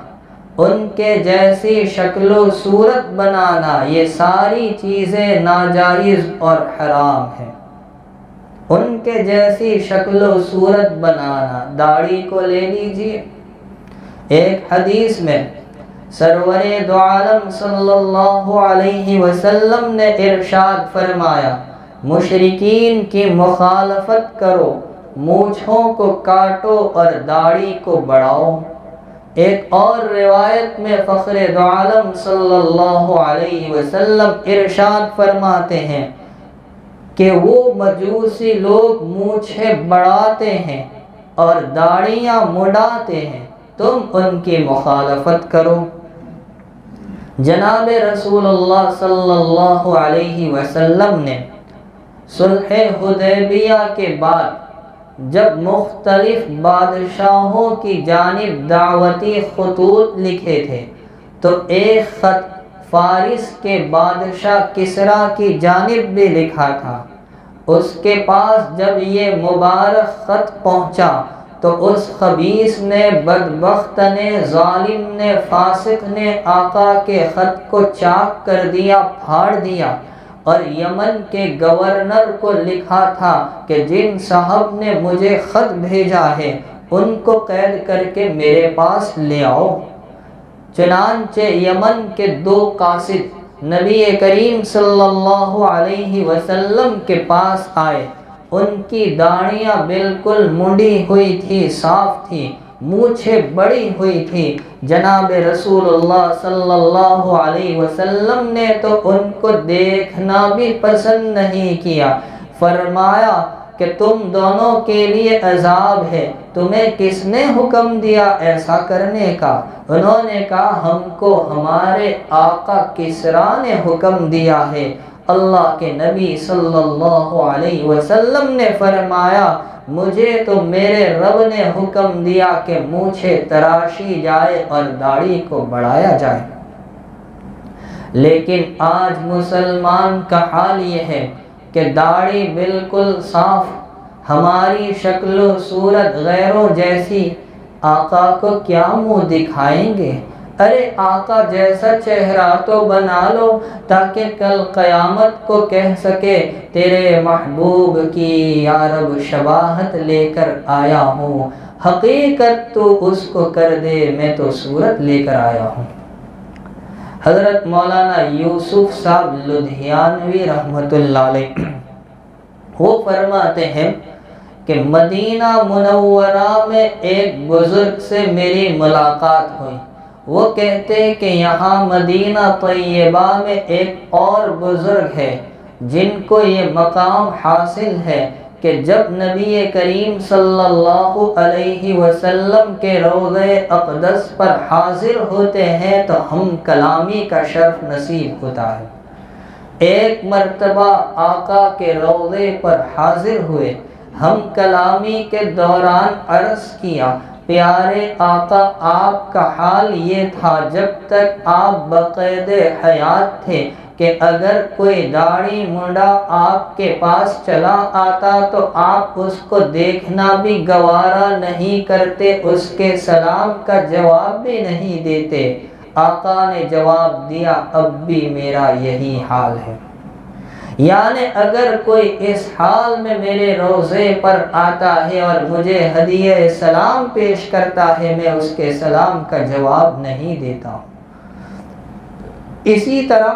B: ان کے جیسی شکل و صورت بنانا، یہ ساری چیزیں ناجائز اور حرام ہیں۔ ان کے جیسی شکل و صورت بنانا، داڑھی کو لے لیجیے، ایک حدیث میں سرور دو عالم صلی اللہ علیہ وسلم نے ارشاد فرمایا مشرکین کی مخالفت کرو، مونچھوں کو کاٹو اور داڑھی کو بڑھاؤ۔ ایک اور روایت میں فخر دو عالم صلی اللہ علیہ وسلم ارشاد فرماتے ہیں کہ وہ مجوسی لوگ مونچھیں بڑھاتے ہیں اور داڑھیاں مڈاتے ہیں، تم ان کی مخالفت کرو۔ جناب رسول اللہ صلی اللہ علیہ وسلم نے صلح حدیبیہ کے بعد جب مختلف بادشاہوں کی جانب دعوتی خطوط لکھے تھے تو ایک خط فارس کے بادشاہ کسریٰ کی جانب بھی لکھا تھا۔ اس کے پاس جب یہ مبارک خط پہنچا تو اس خبیث نے، بدبخت نے، ظالم نے، فاسق نے آقا کے خط کو چاک کر دیا، پھاڑ دیا، اور یمن کے گورنر کو لکھا تھا کہ جن صاحب نے مجھے خط بھیجا ہے ان کو قید کر کے میرے پاس لے آؤ۔ چنانچہ یمن کے 2 قاصد نبی کریم صلی اللہ علیہ وسلم کے پاس آئے، ان کی داڑھیاں بالکل منڈی ہوئی تھی، صاف تھی، مونچھیں بڑی ہوئی تھی۔ جناب رسول اللہ صلی اللہ علیہ وسلم نے تو ان کو دیکھنا بھی پسند نہیں کیا، فرمایا کہ تم دونوں کے لیے عذاب ہے، تمہیں کس نے حکم دیا ایسا کرنے کا؟ انہوں نے کہا ہم کو ہمارے آقا کسریٰ نے حکم دیا ہے، اللہ کے نبی صلی اللہ علیہ وسلم نے فرمایا مجھے تو میرے رب نے حکم دیا کہ مونچھیں تراشی جائے اور داڑھی کو بڑھایا جائے، لیکن آج مسلمان کا حال یہ ہے کہ داڑھی بالکل صاف، ہماری شکل و صورت غیروں جیسی، آقا کو کیا منہ دکھائیں گے؟ ارے آقا جیسا چہرہ تو بنا لو تاکہ کل قیامت کو کہہ سکے تیرے محبوب کی یا رب شباہت لے کر آیا ہوں، حقیقت تو اس کو کر دے میں تو صورت لے کر آیا ہوں۔ حضرت مولانا یوسف صاحب لدھیانوی رحمۃ اللہ علیہ وہ فرماتے ہیں کہ مدینہ منورہ میں ایک بزرگ سے میری ملاقات ہوئی، وہ کہتے کہ یہاں مدینہ طیبہ میں ایک اور بزرگ ہے جن کو یہ مقام حاصل ہے کہ جب نبی کریم صلی اللہ علیہ وسلم کے روضہ اقدس پر حاضر ہوتے ہیں تو ہم کلامی کا شرف نصیب ہوتا ہے۔ ایک مرتبہ آقا کے روضے پر حاضر ہوئے، ہم کلامی کے دوران عرض کیا پیارے آقا آپ کا حال یہ تھا جب تک آپ بقید حیات تھے کہ اگر کوئی داڑھی منڈا آپ کے پاس چلا آتا تو آپ اس کو دیکھنا بھی گوارا نہیں کرتے، اس کے سلام کا جواب بھی نہیں دیتے۔ آقا نے جواب دیا اب بھی میرا یہی حال ہے، یعنی اگر کوئی اس حال میں میرے روضے پر آتا ہے اور مجھے ہدیہ سلام پیش کرتا ہے میں اس کے سلام کا جواب نہیں دیتا ہوں۔ اسی طرح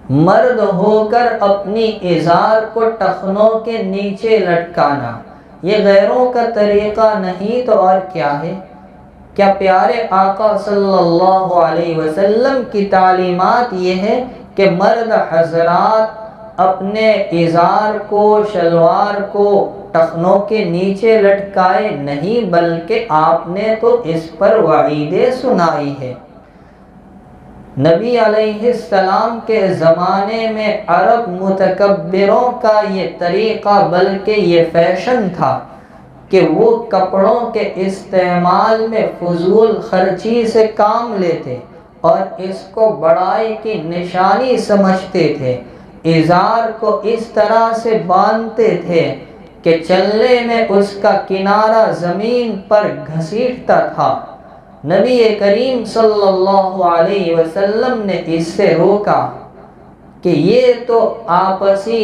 B: مرد ہو کر اپنی ازار کو ٹخنوں کے نیچے لٹکانا یہ غیروں کا طریقہ نہیں تو اور کیا ہے؟ کیا پیارے آقا صلی اللہ علیہ وسلم کی تعلیمات یہ ہے کہ مرد حضرات اپنے ازار کو شلوار کو ٹخنوں کے نیچے لٹکائے نہیں، بلکہ آپ نے تو اس پر وعیدیں سنائی ہے۔ نبی علیہ السلام کے زمانے میں عرب متکبروں کا یہ طریقہ بلکہ یہ فیشن تھا کہ وہ کپڑوں کے استعمال میں فضول خرچی سے کام لیتے اور اس کو بڑائی کی نشانی سمجھتے تھے۔ ازار کو اس طرح سے باندھتے تھے کہ چلنے میں اس کا کنارہ زمین پر گھسیٹتا تھا۔ نبی کریم صلی اللہ علیہ وسلم نے اس سے روکا کہ یہ تو آپسی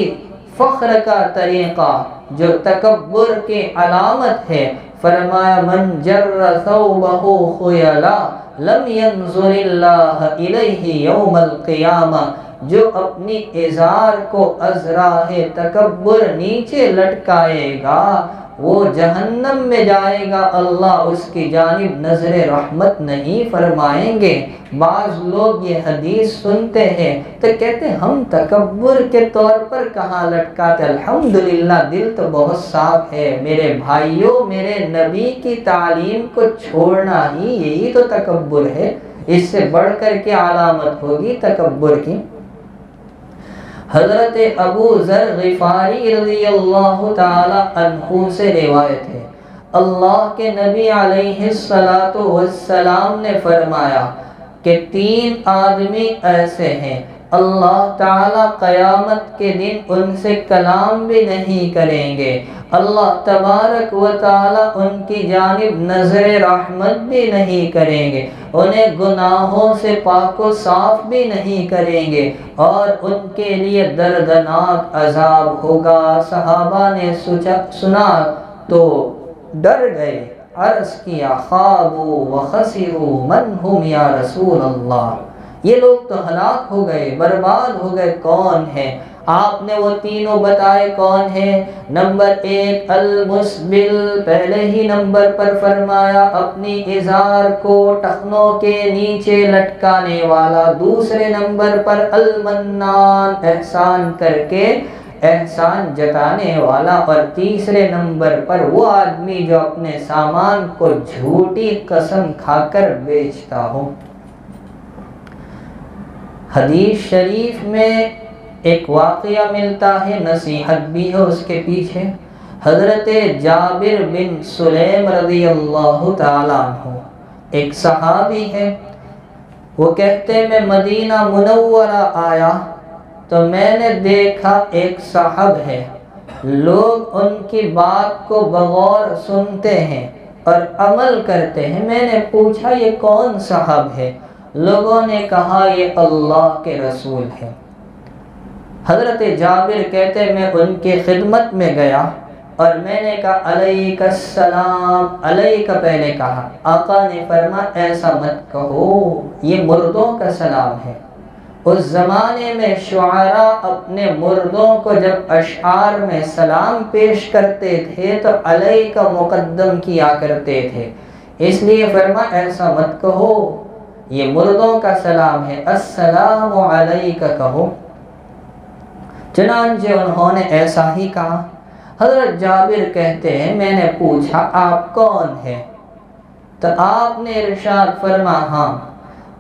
B: فخر کا طریقہ جو تکبر کی علامت ہے۔ فرمایا من جر ثوبہ خیلا لم ينظر اللہ الیہ یوم القیامہ، جو اپنی ازار کو از راہ تکبر نیچے لٹکائے گا وہ جہنم میں جائے گا، اللہ اس کی جانب نظر رحمت نہیں فرمائیں گے۔ بعض لوگ یہ حدیث سنتے ہیں تو کہتے ہیں ہم تکبر کے طور پر کہاں لٹکاتے، الحمدللہ دل تو بہت صاف ہے میرے بھائیوں، میرے نبی کی تعلیم کو چھوڑنا ہی یہی تو تکبر ہے، اس سے بڑھ کر کے علامت ہوگی تکبر کی۔ حضرت ابو ذر غفاری رضی اللہ تعالی عنہ سے روایت ہے، اللہ کے نبی علیہ السلام نے فرمایا کہ 3 آدمی ایسے ہیں اللہ تعالی قیامت کے دن ان سے کلام بھی نہیں کریں گے، اللہ تبارک و تعالی ان کی جانب نظر رحمت بھی نہیں کریں گے، انہیں گناہوں سے پاک و صاف بھی نہیں کریں گے اور ان کے لیے دردناک عذاب ہوگا۔ صحابہ نے سنا تو ڈر گئے، عرض کیا خابوا وخسروا من ہم یا رسول اللہ، یہ لوگ تو ہلاک ہو گئے، برباد ہو گئے، کون ہیں؟ آپ نے وہ تینوں بتائے کون ہیں۔ نمبر 1 المسبل، پہلے ہی نمبر پر فرمایا اپنی ازار کو ٹخنوں کے نیچے لٹکانے والا، دوسرے نمبر پر المنان، احسان کر کے احسان جتانے والا، اور تیسرے نمبر پر وہ آدمی جو اپنے سامان کو جھوٹی قسم کھا کر بیچتا ہو۔ حدیث شریف میں ایک واقعہ ملتا ہے، نصیحت بھی ہے اس کے پیچھے۔ حضرت جابر بن سلیم رضی اللہ تعالیٰ عنہ ایک صحابی ہے، وہ کہتے میں مدینہ منورہ آیا تو میں نے دیکھا ایک صاحب ہے، لوگ ان کی بات کو بغور سنتے ہیں اور عمل کرتے ہیں۔ میں نے پوچھا یہ کون صاحب ہے؟ لوگوں نے کہا یہ اللہ کے رسول ہے۔ حضرت جابر کہتے میں ان کی خدمت میں گیا اور میں نے کہا علیک السلام، علیک پہلے کہا۔ آقا نے فرمایا ایسا مت کہو، یہ مردوں کا سلام ہے۔ اس زمانے میں شعراء اپنے مردوں کو جب اشعار میں سلام پیش کرتے تھے تو علیک مقدم کیا کرتے تھے، اس لیے فرمایا ایسا مت کہو، یہ مردوں کا سلام ہے، السلام علیک کہو۔ چنانچہ انہوں نے ایسا ہی کہا۔ حضرت جابر کہتے ہیں میں نے پوچھا آپ کون ہیں؟ تو آپ نے ارشاد فرمایا ہاں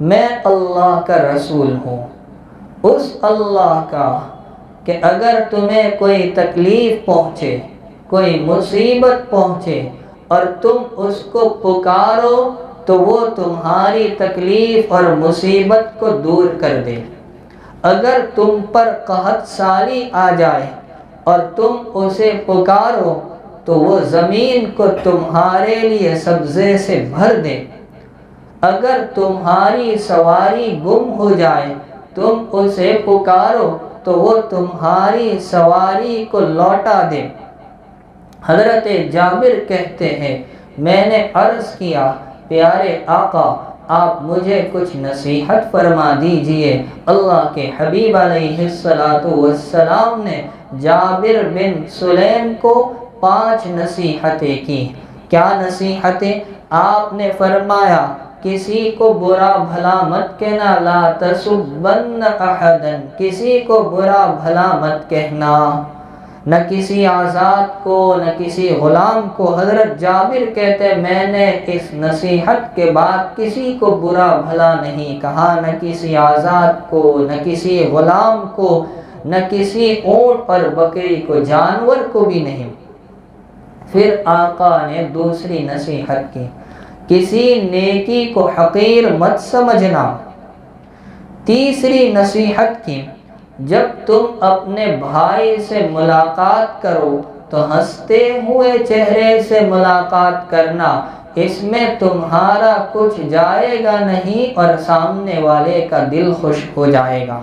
B: میں اللہ کا رسول ہوں، اس اللہ کا کہ اگر تمہیں کوئی تکلیف پہنچے، کوئی مصیبت پہنچے اور تم اس کو پکارو تو وہ تمہاری تکلیف اور مصیبت کو دور کر دے۔ اگر تم پر قحط سالی آ جائے اور تم اسے پکارو تو وہ زمین کو تمہارے لیے سبزے سے بھر دے۔ اگر تمہاری سواری گم ہو جائے تم اسے پکارو تو وہ تمہاری سواری کو لوٹا دے۔ حضرت جابر کہتے ہیں میں نے عرض کیا پیارے آقا آپ مجھے کچھ نصیحت فرما دیجئے۔ اللہ کے حبیب علیہ السلام نے جابر بن سلیم کو 5 نصیحتیں کی۔ کیا نصیحتیں؟ آپ نے فرمایا کسی کو برا بھلا مت کہنا، لا تسبن احدا، کسی کو برا بھلا مت کہنا، نہ کسی آزاد کو نہ کسی غلام کو۔ حضرت جابر کہتے میں نے اس نصیحت کے بعد کسی کو برا بھلا نہیں کہا، نہ کسی آزاد کو نہ کسی غلام کو نہ کسی اونٹ اور بکری کو، جانور کو بھی نہیں۔ پھر آقا نے دوسری نصیحت کی کسی نیکی کو حقیر مت سمجھنا۔ تیسری نصیحت کی جب تم اپنے بھائی سے ملاقات کرو تو ہنستے ہوئے چہرے سے ملاقات کرنا، اس میں تمہارا کچھ جائے گا نہیں اور سامنے والے کا دل خوش ہو جائے گا۔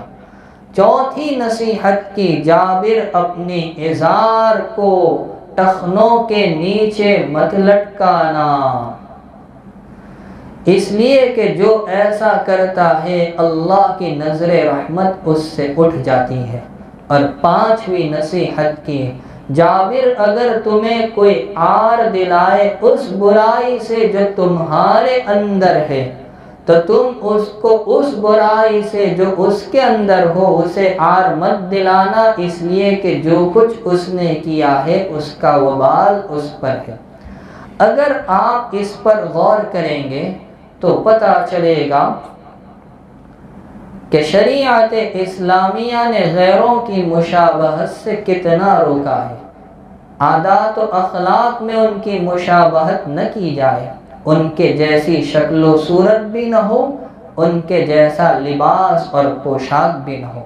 B: چوتھی نصیحت کی جابر اپنی ازار کو ٹخنوں کے نیچے مت لٹکانا، اس لیے کہ جو ایسا کرتا ہے اللہ کی نظر رحمت اس سے اٹھ جاتی ہے۔ اور 5ویں نصیحت کی جابر اگر تمہیں کوئی عار دلائے اس برائی سے جو تمہارے اندر ہے تو تم اس کو اس برائی سے جو اس کے اندر ہو اسے عار مت دلانا، اس لیے کہ جو کچھ اس نے کیا ہے اس کا وبال اس پر ہے۔ اگر آپ اس پر غور کریں گے تو پتہ چلے گا کہ شریعت اسلامیہ نے غیروں کی مشابہت سے کتنا روکا ہے۔ عادات و اخلاق میں ان کی مشابہت نہ کی جائے، ان کے جیسی شکل و صورت بھی نہ ہو، ان کے جیسا لباس اور پوشاک بھی نہ ہو۔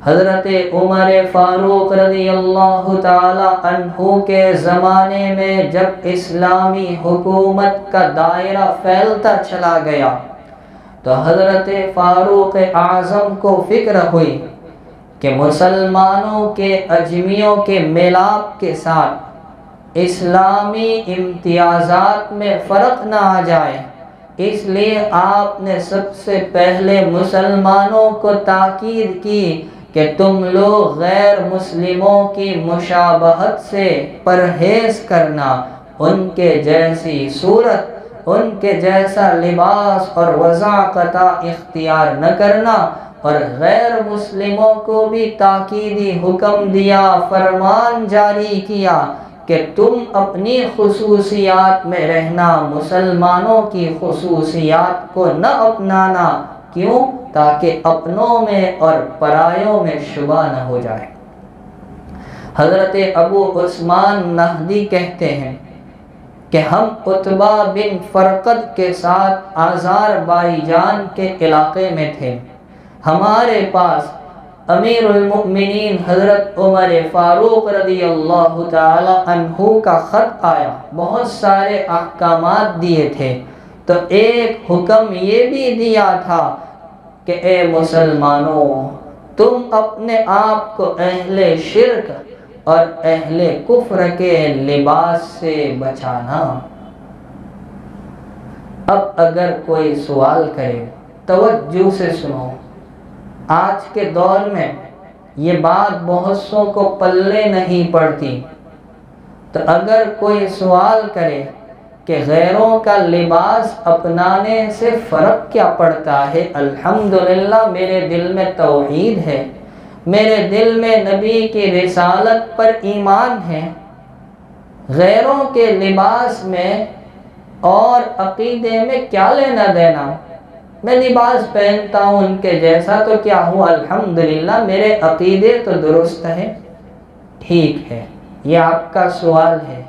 B: حضرت عمر فاروق رضی اللہ تعالی عنہ کے زمانے میں جب اسلامی حکومت کا دائرہ پھیلتا چلا گیا تو حضرت فاروق اعظم کو فکر ہوئی کہ مسلمانوں کے اجمیوں کے میلاپ کے ساتھ اسلامی امتیازات میں فرق نہ آ جائے، اس لیے آپ نے سب سے پہلے مسلمانوں کو تاکید کی کہ تم لوگ غیر مسلموں کی مشابہت سے پرہیز کرنا، ان کے جیسی صورت، ان کے جیسا لباس اور وضاقت اختیار نہ کرنا، اور غیر مسلموں کو بھی تاکیدی حکم دیا، فرمان جاری کیا کہ تم اپنی خصوصیات میں رہنا، مسلمانوں کی خصوصیات کو نہ اپنانا، کیوں؟ تاکہ اپنوں میں اور پرایوں میں شبہ نہ ہو جائے۔ حضرت ابو عثمان نہدی کہتے ہیں کہ ہم عتبہ بن فرقد کے ساتھ آذربائیجان کے علاقے میں تھے۔ ہمارے پاس امیر المؤمنین حضرت عمر فاروق رضی اللہ تعالی عنہ کا خط آیا، بہت سارے احکامات دیے تھے، تو ایک حکم یہ بھی دیا تھا کہ اے مسلمانوں، تم اپنے آپ کو اہل شرک اور اہل کفر کے لباس سے بچانا۔ اب اگر کوئی سوال کرے، توجہ سے سنو، آج کے دور میں یہ بات بہت سو کو پلے نہیں پڑتی، تو اگر کوئی سوال کرے کہ غیروں کا لباس اپنانے سے فرق کیا پڑتا ہے، الحمدللہ میرے دل میں توحید ہے، میرے دل میں نبی کی رسالت پر ایمان ہے، غیروں کے لباس میں اور عقیدے میں کیا لینا دینا؟ میں لباس پہنتا ہوں ان کے جیسا تو کیا ہوں، الحمدللہ میرے عقیدے تو درست ہے۔ ٹھیک ہے، یہ آپ کا سوال ہے،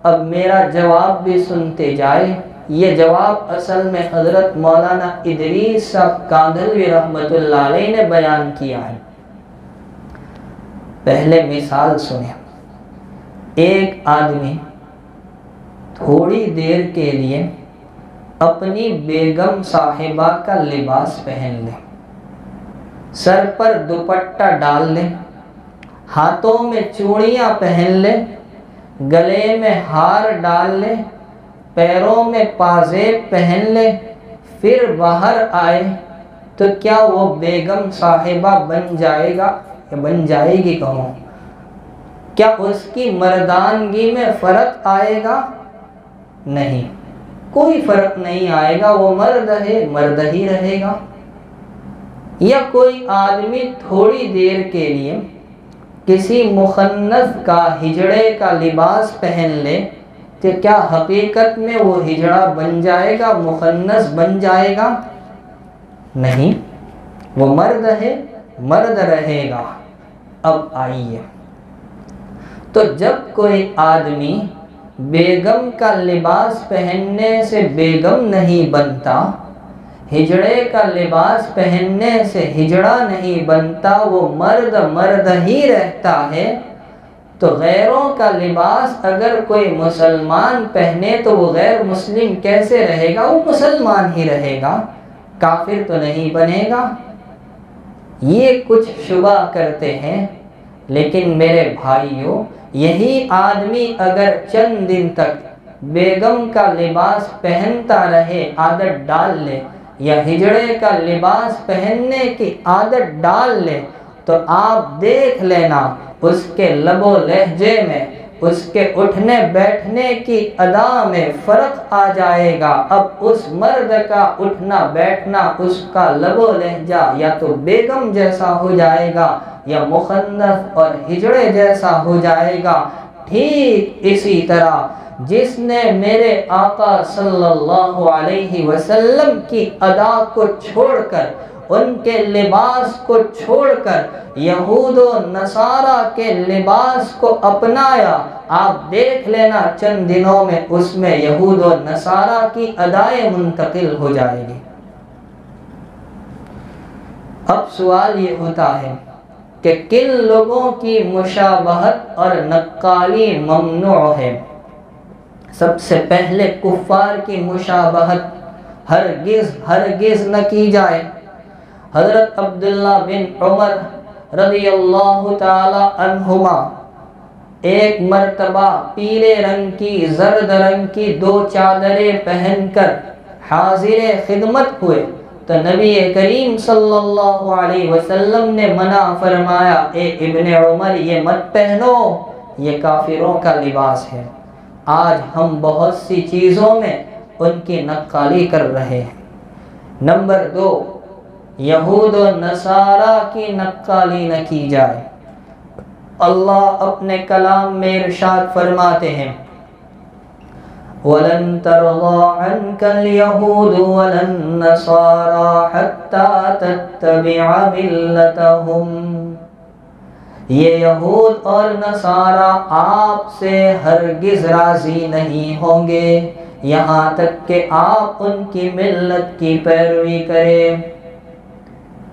B: اب میرا جواب بھی سنتے جائے۔ یہ جواب اصل میں حضرت مولانا ادریس صاحب کاندھلوی رحمۃ اللہ علیہ نے بیان کیا ہے۔ پہلے مثال سنیں، ایک آدمی تھوڑی دیر کے لیے اپنی بیگم صاحبہ کا لباس پہن لے، سر پر دوپٹہ ڈال لے، ہاتھوں میں چوڑیاں پہن لے، گلے میں ہار ڈال لے، پیروں میں پازیب پہن لے، پھر باہر آئے تو کیا وہ بیگم صاحبہ بن جائے گا یا بن جائے گی؟ کہوں کیا اس کی مردانگی میں فرق آئے گا؟ نہیں، کوئی فرق نہیں آئے گا، وہ مرد ہے، مرد ہی رہے گا۔ یا کوئی آدمی تھوڑی دیر کے لیے کسی مخنث کا ہجڑے کا لباس پہن لے تو کیا حقیقت میں وہ ہجڑا بن جائے گا، مخنث بن جائے گا؟ نہیں، وہ مرد ہے، مرد رہے گا۔ اب آئیے، تو جب کوئی آدمی بیگم کا لباس پہننے سے بیگم نہیں بنتا، ہجڑے کا لباس پہننے سے ہجڑا نہیں بنتا، وہ مرد مرد ہی رہتا ہے، تو غیروں کا لباس اگر کوئی مسلمان پہنے تو وہ غیر مسلم کیسے رہے گا؟ وہ مسلمان ہی رہے گا، کافر تو نہیں بنے گا۔ یہ کچھ شبہ کرتے ہیں، لیکن میرے بھائیوں، یہی آدمی اگر چند دن تک بیگم کا لباس پہنتا رہے، عادت ڈال لے، یا ہجڑے کا لباس پہننے کی عادت ڈال لے، تو آپ دیکھ لینا اس کے لب و لہجے میں، اس کے اٹھنے بیٹھنے کی ادا میں فرق آ جائے گا۔ اب اس مرد کا اٹھنا بیٹھنا، اس کا لب و لہجہ یا تو بیگم جیسا ہو جائے گا یا مخنث اور ہجڑے جیسا ہو جائے گا۔ ٹھیک اسی طرح جس نے میرے آقا صلی اللہ علیہ وسلم کی ادا کو چھوڑ کر، ان کے لباس کو چھوڑ کر یہود و نصارہ کے لباس کو اپنایا، آپ دیکھ لینا چند دنوں میں اس میں یہود و نصارہ کی ادائیں منتقل ہو جائے گی۔ اب سوال یہ ہوتا ہے کہ کن لوگوں کی مشابہت اور نقالی ممنوع ہے؟ سب سے پہلے کفار کی مشابہت ہرگز نہ کی جائے۔ حضرت عبداللہ بن عمر رضی اللہ تعالی عنہما ایک مرتبہ پیلے رنگ کی، زرد رنگ کی 2 چادریں پہن کر حاضر خدمت ہوئے، تو نبی کریم صلی اللہ علیہ وسلم نے منع فرمایا، اے ابن عمر یہ مت پہنو، یہ کافروں کا لباس ہے۔ آج ہم بہت سی چیزوں میں ان کی نقالی کر رہے ہیں۔ نمبر 2، یہود و نصارہ کی نقالی نہ کی جائے۔ اللہ اپنے کلام میں ارشاد فرماتے ہیں، وَلَن تَرْضَىٰ عَنكَ الْيَهُودُ وَلَا النَّصَارَىٰ حَتَّىٰ تَتَّبِعَ مِلَّتَهُمْ، یہ یہود اور نصارہ آپ سے ہرگز راضی نہیں ہوں گے یہاں تک کہ آپ ان کی ملت کی پیروی کریں۔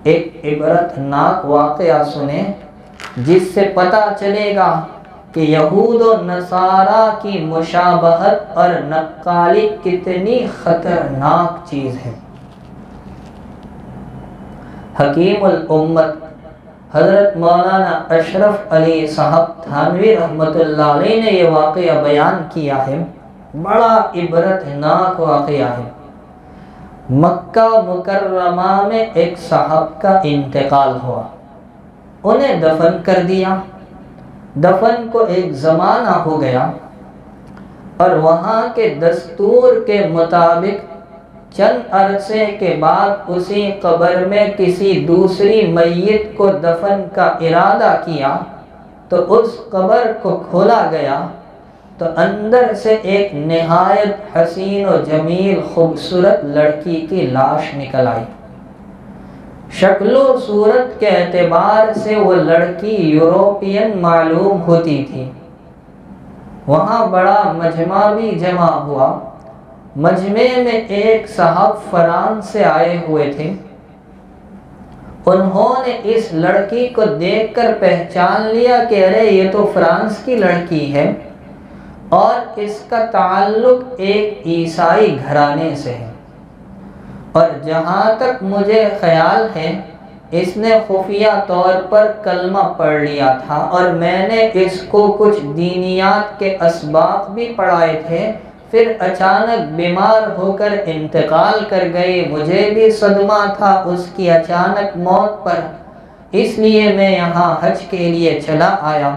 B: ایک عبرتناک واقعہ سنیں جس سے پتہ چلے گا کہ یہود و نصارہ کی مشابہت اور نقالی کتنی خطرناک چیز ہے۔ حکیم الامت حضرت مولانا اشرف علی صاحب تھانوی رحمۃ اللہ علیہ نے یہ واقعہ بیان کیا ہے، بڑا عبرتناک واقعہ ہے۔ مکہ مکرمہ میں ایک صاحب کا انتقال ہوا، انہیں دفن کر دیا۔ دفن کو ایک زمانہ ہو گیا اور وہاں کے دستور کے مطابق چند عرصے کے بعد اسی قبر میں کسی دوسری میت کو دفن کا ارادہ کیا تو اس قبر کو کھولا گیا تو اندر سے ایک نہایت حسین و جمیل خوبصورت لڑکی کی لاش نکل آئی۔ شکل و صورت کے اعتبار سے وہ لڑکی یوروپین معلوم ہوتی تھی۔ وہاں بڑا مجمع بھی جمع ہوا۔ مجمع میں ایک صاحب فرانس سے آئے ہوئے تھے۔ انہوں نے اس لڑکی کو دیکھ کر پہچان لیا کہ ارے یہ تو فرانس کی لڑکی ہے اور اس کا تعلق ایک عیسائی گھرانے سے ہے، اور جہاں تک مجھے خیال ہے اس نے خفیہ طور پر کلمہ پڑھ لیا تھا اور میں نے اس کو کچھ دینیات کے اسباق بھی پڑھائے تھے، پھر اچانک بیمار ہو کر انتقال کر گئی۔ مجھے بھی صدمہ تھا اس کی اچانک موت پر، اس لیے میں یہاں حج کے لیے چلا آیا۔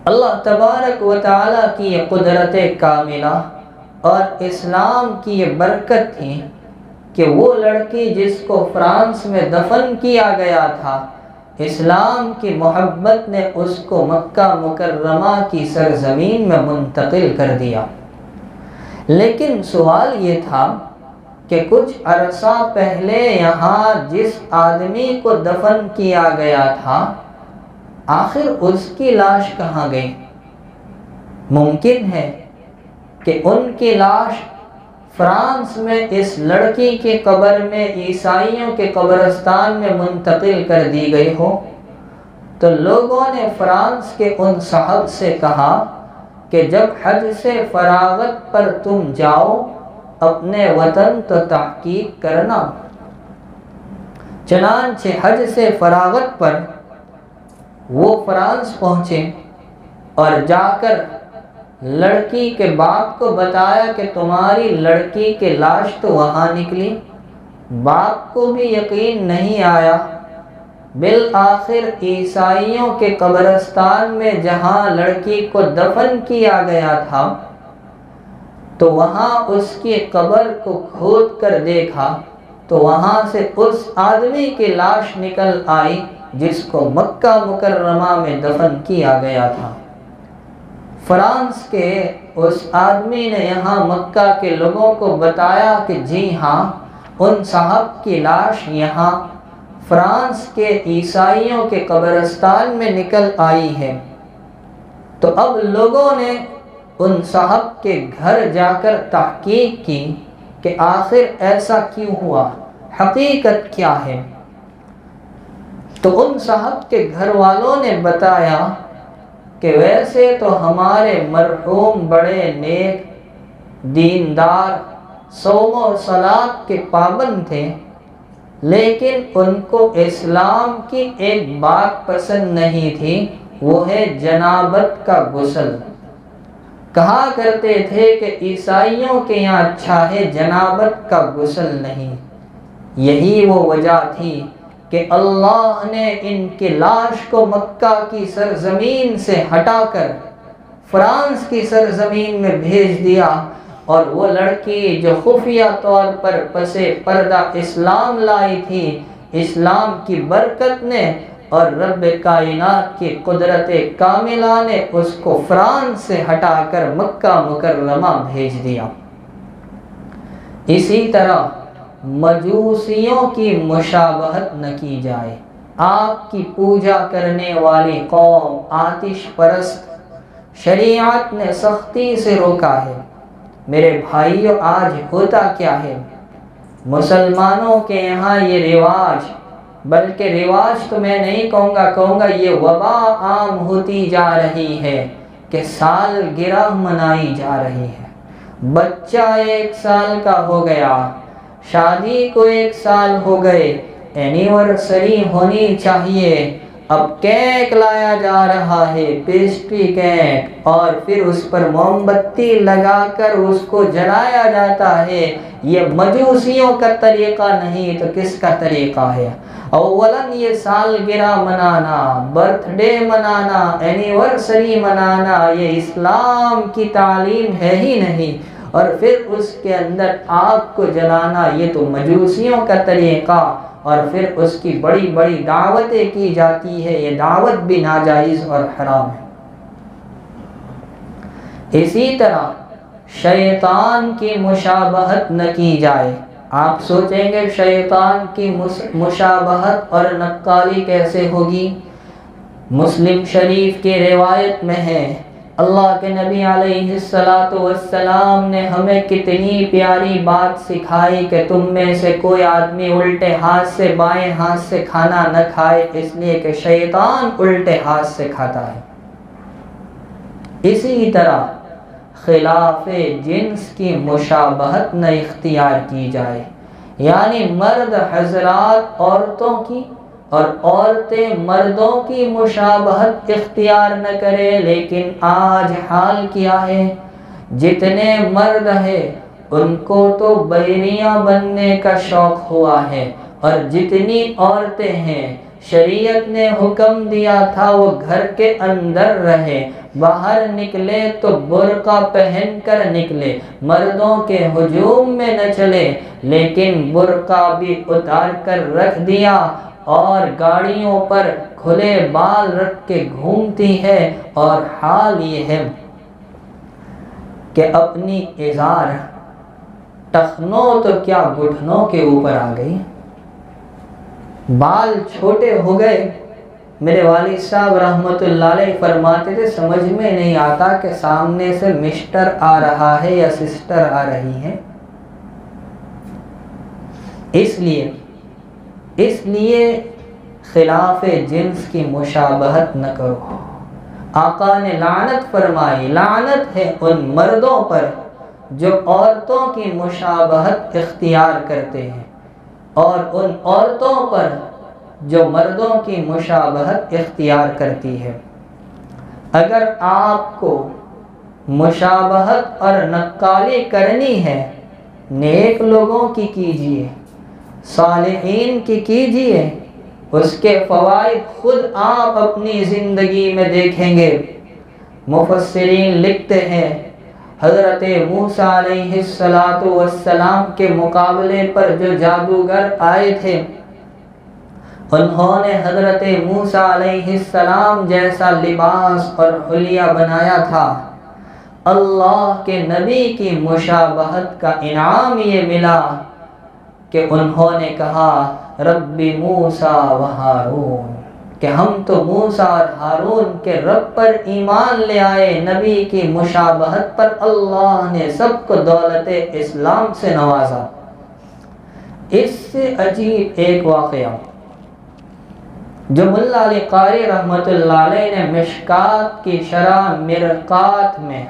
B: اللہ تبارک و تعالیٰ کی یہ قدرت کاملہ اور اسلام کی یہ برکت تھی کہ وہ لڑکی جس کو فرانس میں دفن کیا گیا تھا، اسلام کی محبت نے اس کو مکہ مکرمہ کی سرزمین میں منتقل کر دیا۔ لیکن سوال یہ تھا کہ کچھ عرصہ پہلے یہاں جس آدمی کو دفن کیا گیا تھا، آخر اس کی لاش کہاں گئی؟ ممکن ہے کہ ان کی لاش فرانس میں اس لڑکی کی قبر میں عیسائیوں کے قبرستان میں منتقل کر دی گئی ہو۔ تو لوگوں نے فرانس کے ان صاحب سے کہا کہ جب حج سے فراغت پر تم جاؤ اپنے وطن تو تحقیق کرنا۔ چنانچہ حج سے فراغت پر وہ فرانس پہنچے اور جا کر لڑکی کے باپ کو بتایا کہ تمہاری لڑکی کی لاش تو وہاں نکلی۔ باپ کو بھی یقین نہیں آیا۔ بالآخر عیسائیوں کے قبرستان میں جہاں لڑکی کو دفن کیا گیا تھا تو وہاں اس کی قبر کو کھود کر دیکھا تو وہاں سے اس آدمی کی لاش نکل آئی جس کو مکہ مکرمہ میں دفن کیا گیا تھا۔ فرانس کے اس آدمی نے یہاں مکہ کے لوگوں کو بتایا کہ جی ہاں، ان صاحب کی لاش یہاں فرانس کے عیسائیوں کے قبرستان میں نکل آئی ہے۔ تو اب لوگوں نے ان صاحب کے گھر جا کر تحقیق کی کہ آخر ایسا کیوں ہوا، حقیقت کیا ہے۔ تو ان صاحب کے گھر والوں نے بتایا کہ ویسے تو ہمارے مرحوم بڑے نیک دیندار، صوم و صلاۃ کے پابند تھے، لیکن ان کو اسلام کی ایک بات پسند نہیں تھی، وہ ہے جنابت کا غسل۔ کہا کرتے تھے کہ عیسائیوں کے یہاں اچھا ہے، جنابت کا غسل نہیں۔ یہی وہ وجہ تھی کہ اللہ نے ان کی لاش کو مکہ کی سرزمین سے ہٹا کر فرانس کی سرزمین میں بھیج دیا، اور وہ لڑکی جو خفیہ طور پر پس پردہ اسلام لائی تھی، اسلام کی برکت نے اور رب کائنات کی قدرت کاملہ نے اس کو فرانس سے ہٹا کر مکہ مکرمہ بھیج دیا۔ اسی طرح مجوسیوں کی مشابہت نہ کی جائے۔ آگ کی پوجا کرنے والی قوم، آتش پرست، شریعت نے سختی سے روکا ہے۔ میرے بھائیو، آج ہوتا کیا ہے؟ مسلمانوں کے یہاں یہ رواج، بلکہ رواج تو میں نہیں کہوں گا یہ وبا عام ہوتی جا رہی ہے کہ سالگرہ منائی جا رہی ہے۔ بچہ 1 سال کا ہو گیا، شادی کو 1 سال ہو گئے، اینیورسری ہونی چاہیے، اب کیک لایا جا رہا ہے، پیسٹری کیک، اور پھر اس پر موم بتی لگا کر اس کو جلایا جاتا ہے۔ یہ مجوسیوں کا طریقہ نہیں تو کس کا طریقہ ہے؟ اولاً یہ سالگرہ منانا، برتھ ڈے منانا، اینیورسری منانا یہ اسلام کی تعلیم ہے ہی نہیں، اور پھر اس کے اندر آگ کو جلانا یہ تو مجوسیوں کا طریقہ، اور پھر اس کی بڑی بڑی دعوتیں کی جاتی ہے، یہ دعوت بھی ناجائز اور حرام ہے۔ اسی طرح شیطان کی مشابہت نہ کی جائے۔ آپ سوچیں گے شیطان کی مشابہت اور نقالی کیسے ہوگی؟ مسلم شریف کی روایت میں ہے، اللہ کے نبی علیہ السلام نے ہمیں کتنی پیاری بات سکھائی کہ تم میں سے کوئی آدمی الٹے ہاتھ سے بائیں ہاتھ سے کھانا نہ کھائے، اس لیے کہ شیطان الٹے ہاتھ سے کھاتا ہے۔ اسی طرح خلاف جنس کی مشابہت نہ اختیار کی جائے، یعنی مرد حضرات عورتوں کی اور عورتیں مردوں کی مشابہت اختیار نہ کرے۔ لیکن آج حال کیا ہے؟ جتنے مرد ہیں ان کو تو بحریہ بننے کا شوق ہوا ہے، اور جتنی عورتیں ہیں شریعت نے حکم دیا تھا وہ گھر کے اندر رہے، باہر نکلے تو برقع پہن کر نکلے، مردوں کے ہجوم میں نہ چلے، لیکن برقع بھی اتار کر رکھ دیا اور گاڑیوں پر کھلے بال رکھ کے گھومتی ہے۔ اور حال یہ ہے کہ اپنی ازار ٹخنوں تو کیا گھٹنوں کے اوپر آ گئی، بال چھوٹے ہو گئے۔ میرے والد صاحب رحمۃ اللہ علیہ فرماتے تھے سمجھ میں نہیں آتا کہ سامنے سے مسٹر آ رہا ہے یا سسٹر آ رہی ہے۔ اس لیے خلاف جنس کی مشابہت نہ کرو۔ آقا نے لعنت فرمائی، لعنت ہے ان مردوں پر جو عورتوں کی مشابہت اختیار کرتے ہیں، اور ان عورتوں پر جو مردوں کی مشابہت اختیار کرتی ہے۔ اگر آپ کو مشابہت اور نقالی کرنی ہے، نیک لوگوں کی کیجیے، صالحین کی کیجیے، اس کے فوائد خود آپ اپنی زندگی میں دیکھیں گے۔ مفسرین لکھتے ہیں حضرت موسیٰ علیہ السلام کے مقابلے پر جو جادوگر آئے تھے، انہوں نے حضرت موسیٰ علیہ السلام جیسا لباس اور حلیہ بنایا تھا۔ اللہ کے نبی کی مشابہت کا انعام یہ ملا کہ انہوں نے کہا رب موسیٰ و ہارون، کہ ہم تو موسیٰ اور ہارون کے رب پر ایمان لے آئے۔ نبی کی مشابہت پر اللہ نے سب کو دولت اسلام سے نوازا۔ اس سے عجیب ایک واقعہ جو ملا علی قاری رحمۃ اللہ علیہ نے مشکات کی شرح مرقات میں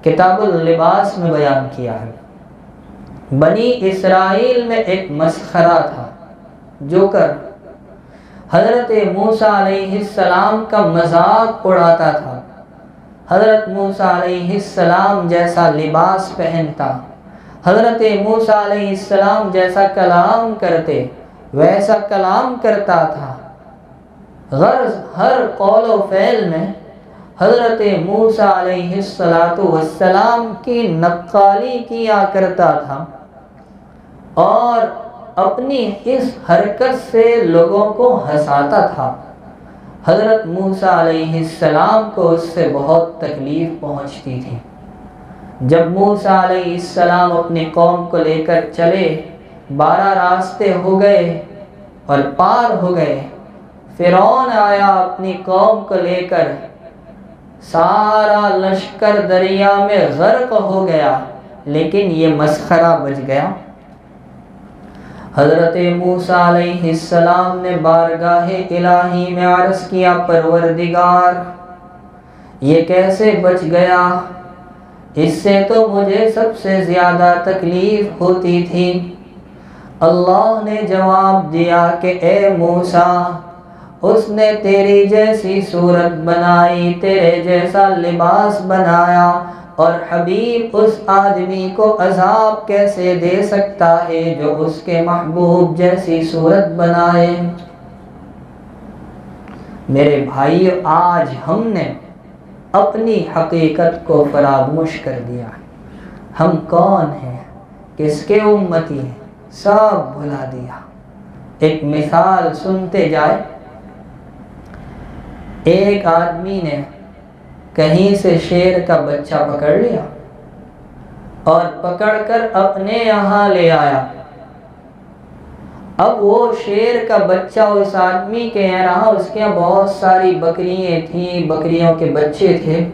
B: کتاب اللباس میں بیان کیا ہے۔ بنی اسرائیل میں ایک مسخرہ تھا جو کر حضرت موسیٰ علیہ السلام کا مذاق اڑاتا تھا۔ حضرت موسیٰ علیہ السلام جیسا لباس پہنتا، حضرت موسیٰ علیہ السلام جیسا کلام کرتے ویسا کلام کرتا تھا۔ غرض ہر قول و فعل میں حضرت موسیٰ علیہ السلام کی نقالی کیا کرتا تھا، اور اپنی اس حرکت سے لوگوں کو ہنساتا تھا۔ حضرت موسیٰ علیہ السلام کو اس سے بہت تکلیف پہنچتی تھی۔ جب موسیٰ علیہ السلام اپنی قوم کو لے کر چلے، 12 راستے ہو گئے اور پار ہو گئے، فرعون آیا اپنی قوم کو لے کر، سارا لشکر دریا میں غرق ہو گیا، لیکن یہ مسخرہ بچ گیا۔ حضرت موسیٰ علیہ السلام نے بارگاہ الہی میں عرض کیا، پروردگار یہ کیسے بچ گیا؟ اس سے تو مجھے سب سے زیادہ تکلیف ہوتی تھی۔ اللہ نے جواب دیا کہ اے موسیٰ، اس نے تیری جیسی صورت بنائی، تیرے جیسا لباس بنایا، اور حبیب اس آدمی کو عذاب کیسے دے سکتا ہے جو اس کے محبوب جیسی صورت بنائے؟ میرے بھائیو، آج ہم نے اپنی حقیقت کو فراموش کر دیا ہے۔ ہم کون ہیں، کس کے امتی ہیں، سب بھلا دیا۔ ایک مثال سنتے جائے۔ ایک آدمی نے کہیں سے شیر کا بچہ پکڑ لیا اور پکڑ کر اپنے یہاں لے آیا۔ اب وہ شیر کا بچہ اس آدمی کے یہاں رہا، اس کے یہاں بہت ساری بکریاں تھیں، بکریوں کے بچے تھے۔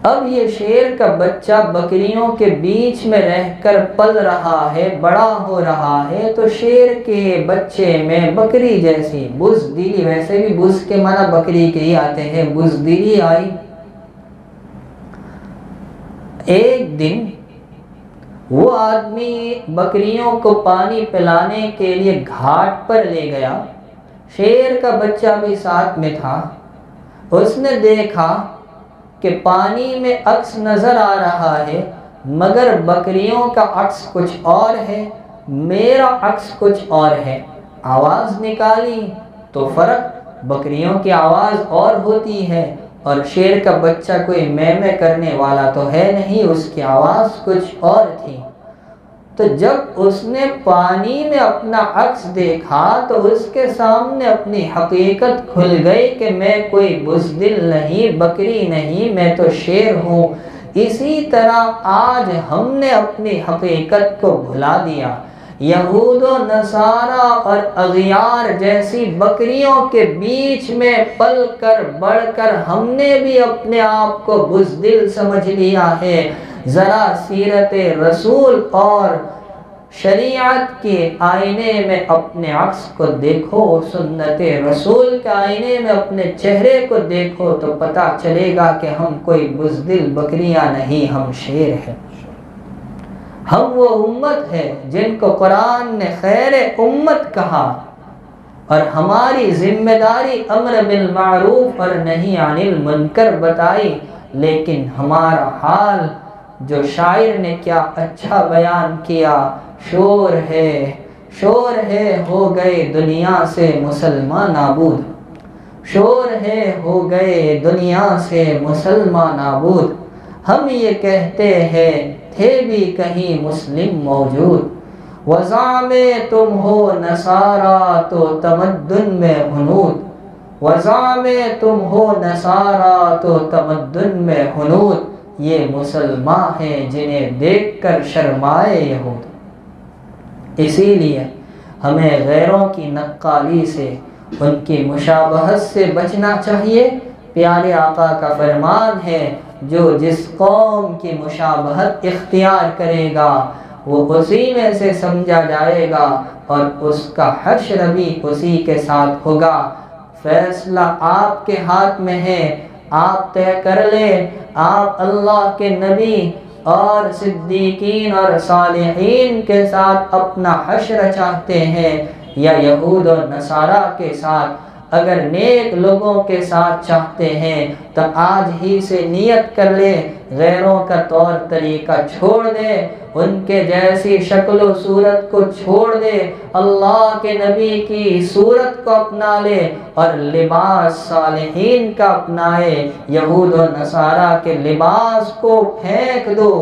B: اب یہ شیر کا بچہ بکریوں کے بیچ میں رہ کر پل رہا ہے، بڑا ہو رہا ہے، تو شیر کے بچے میں بکری جیسی بزدلی، ویسے بھی بز کے معنی بکری کے ہی آتے ہیں، بزدلی آئی۔ ایک دن وہ آدمی بکریوں کو پانی پلانے کے لیے گھاٹ پر لے گیا، شیر کا بچہ بھی ساتھ میں تھا۔ اس نے دیکھا کہ پانی میں عکس نظر آ رہا ہے، مگر بکریوں کا عکس کچھ اور ہے، میرا عکس کچھ اور ہے۔ آواز نکالی تو فرق، بکریوں کی آواز اور ہوتی ہے اور شیر کا بچہ کوئی میں کرنے والا تو ہے نہیں، اس کی آواز کچھ اور تھی۔ تو جب اس نے پانی میں اپنا عکس دیکھا تو اس کے سامنے اپنی حقیقت کھل گئی کہ میں کوئی بزدل نہیں، بکری نہیں، میں تو شیر ہوں۔ اسی طرح آج ہم نے اپنی حقیقت کو بھلا دیا۔ یہود و نصارہ اور اغیار جیسی بکریوں کے بیچ میں پل کر بڑھ کر ہم نے بھی اپنے آپ کو بزدل سمجھ لیا ہے۔ ذرا سیرت رسول اور شریعت کے آئینے میں اپنے عکس کو دیکھو، سنت رسول کے آئینے میں اپنے چہرے کو دیکھو تو پتہ چلے گا کہ ہم کوئی بزدل بکریاں نہیں، ہم شیر ہیں۔ ہم وہ امت ہے جن کو قرآن نے خیر امت کہا، اور ہماری ذمہ داری امر بالمعروف اور نہی عن المنکر بتائی، لیکن ہمارا حال جو شاعر نے کیا اچھا بیان کیا، شور ہے ہو گئے دنیا سے مسلمان نابود، شور ہے ہو گئے دنیا سے مسلمان نابود۔ ہم یہ کہتے ہیں تھے بھی کہیں مسلم موجود، وزعمے تم ہو نصارہ تو تمدن میں ہنود، وزعمے تم ہو نصارہ تو تمدن میں ہنود۔ یہ مسلمان ہیں جنہیں دیکھ کر شرمائے یہود۔ اسی لیے ہمیں غیروں کی نقالی سے، ان کی مشابہت سے بچنا چاہیے۔ پیارے آقا کا فرمان ہے، جو جس قوم کی مشابہت اختیار کرے گا وہ اسی میں سے سمجھا جائے گا، اور اس کا حشر بھی اسی کے ساتھ ہوگا۔ فیصلہ آپ کے ہاتھ میں ہے، آپ طے کر لیں۔ آپ اللہ کے نبی اور صدیقین اور صالحین کے ساتھ اپنا حشر چاہتے ہیں یا یہود اور نصارہ کے ساتھ؟ اگر نیک لوگوں کے ساتھ چاہتے ہیں تو آج ہی سے نیت کر لے، غیروں کا طور طریقہ چھوڑ دے، ان کے جیسی شکل و صورت کو چھوڑ دے، اللہ کے نبی کی صورت کو اپنا لے اور لباس صالحین کا اپنائے۔ یہود و نصارہ کے لباس کو پھینک دو،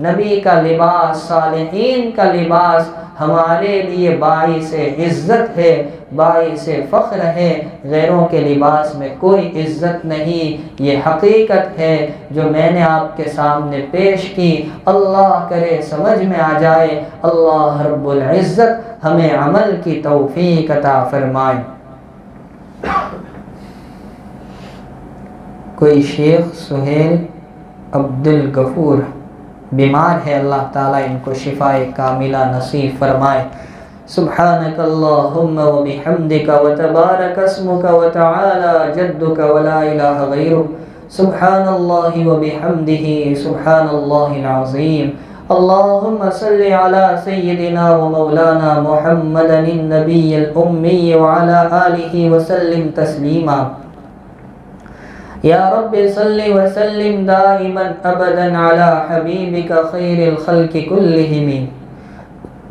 B: نبی کا لباس، صالحین کا لباس ہمارے لیے باعث عزت ہے، باعث فخر ہے، غیروں کے لباس میں کوئی عزت نہیں۔ یہ حقیقت ہے جو میں نے آپ کے سامنے پیش کی، اللہ کرے سمجھ میں آ جائے۔ اللہ رب العزت ہمیں عمل کی توفیق عطا فرمائے۔ کوئی شیخ سہیل عبدالغفور بیمار ہے، اللہ تعالیٰ ان کو شفائے کاملہ نصیب فرمائے۔ سبحانک اللہم و بحمدک و تبارک اسمک و تعالی جدک و لا الہ غیرک، سبحان اللہ و بحمدہ، سبحان اللہ العظیم۔ اللہم صلی علی سیدنا و مولانا محمد النبی الامی وعلی آلہ وسلم تسلیما۔ یا رب صلی وسلم دائما ابدا علی حبیبک خیر الخلق کلہم۔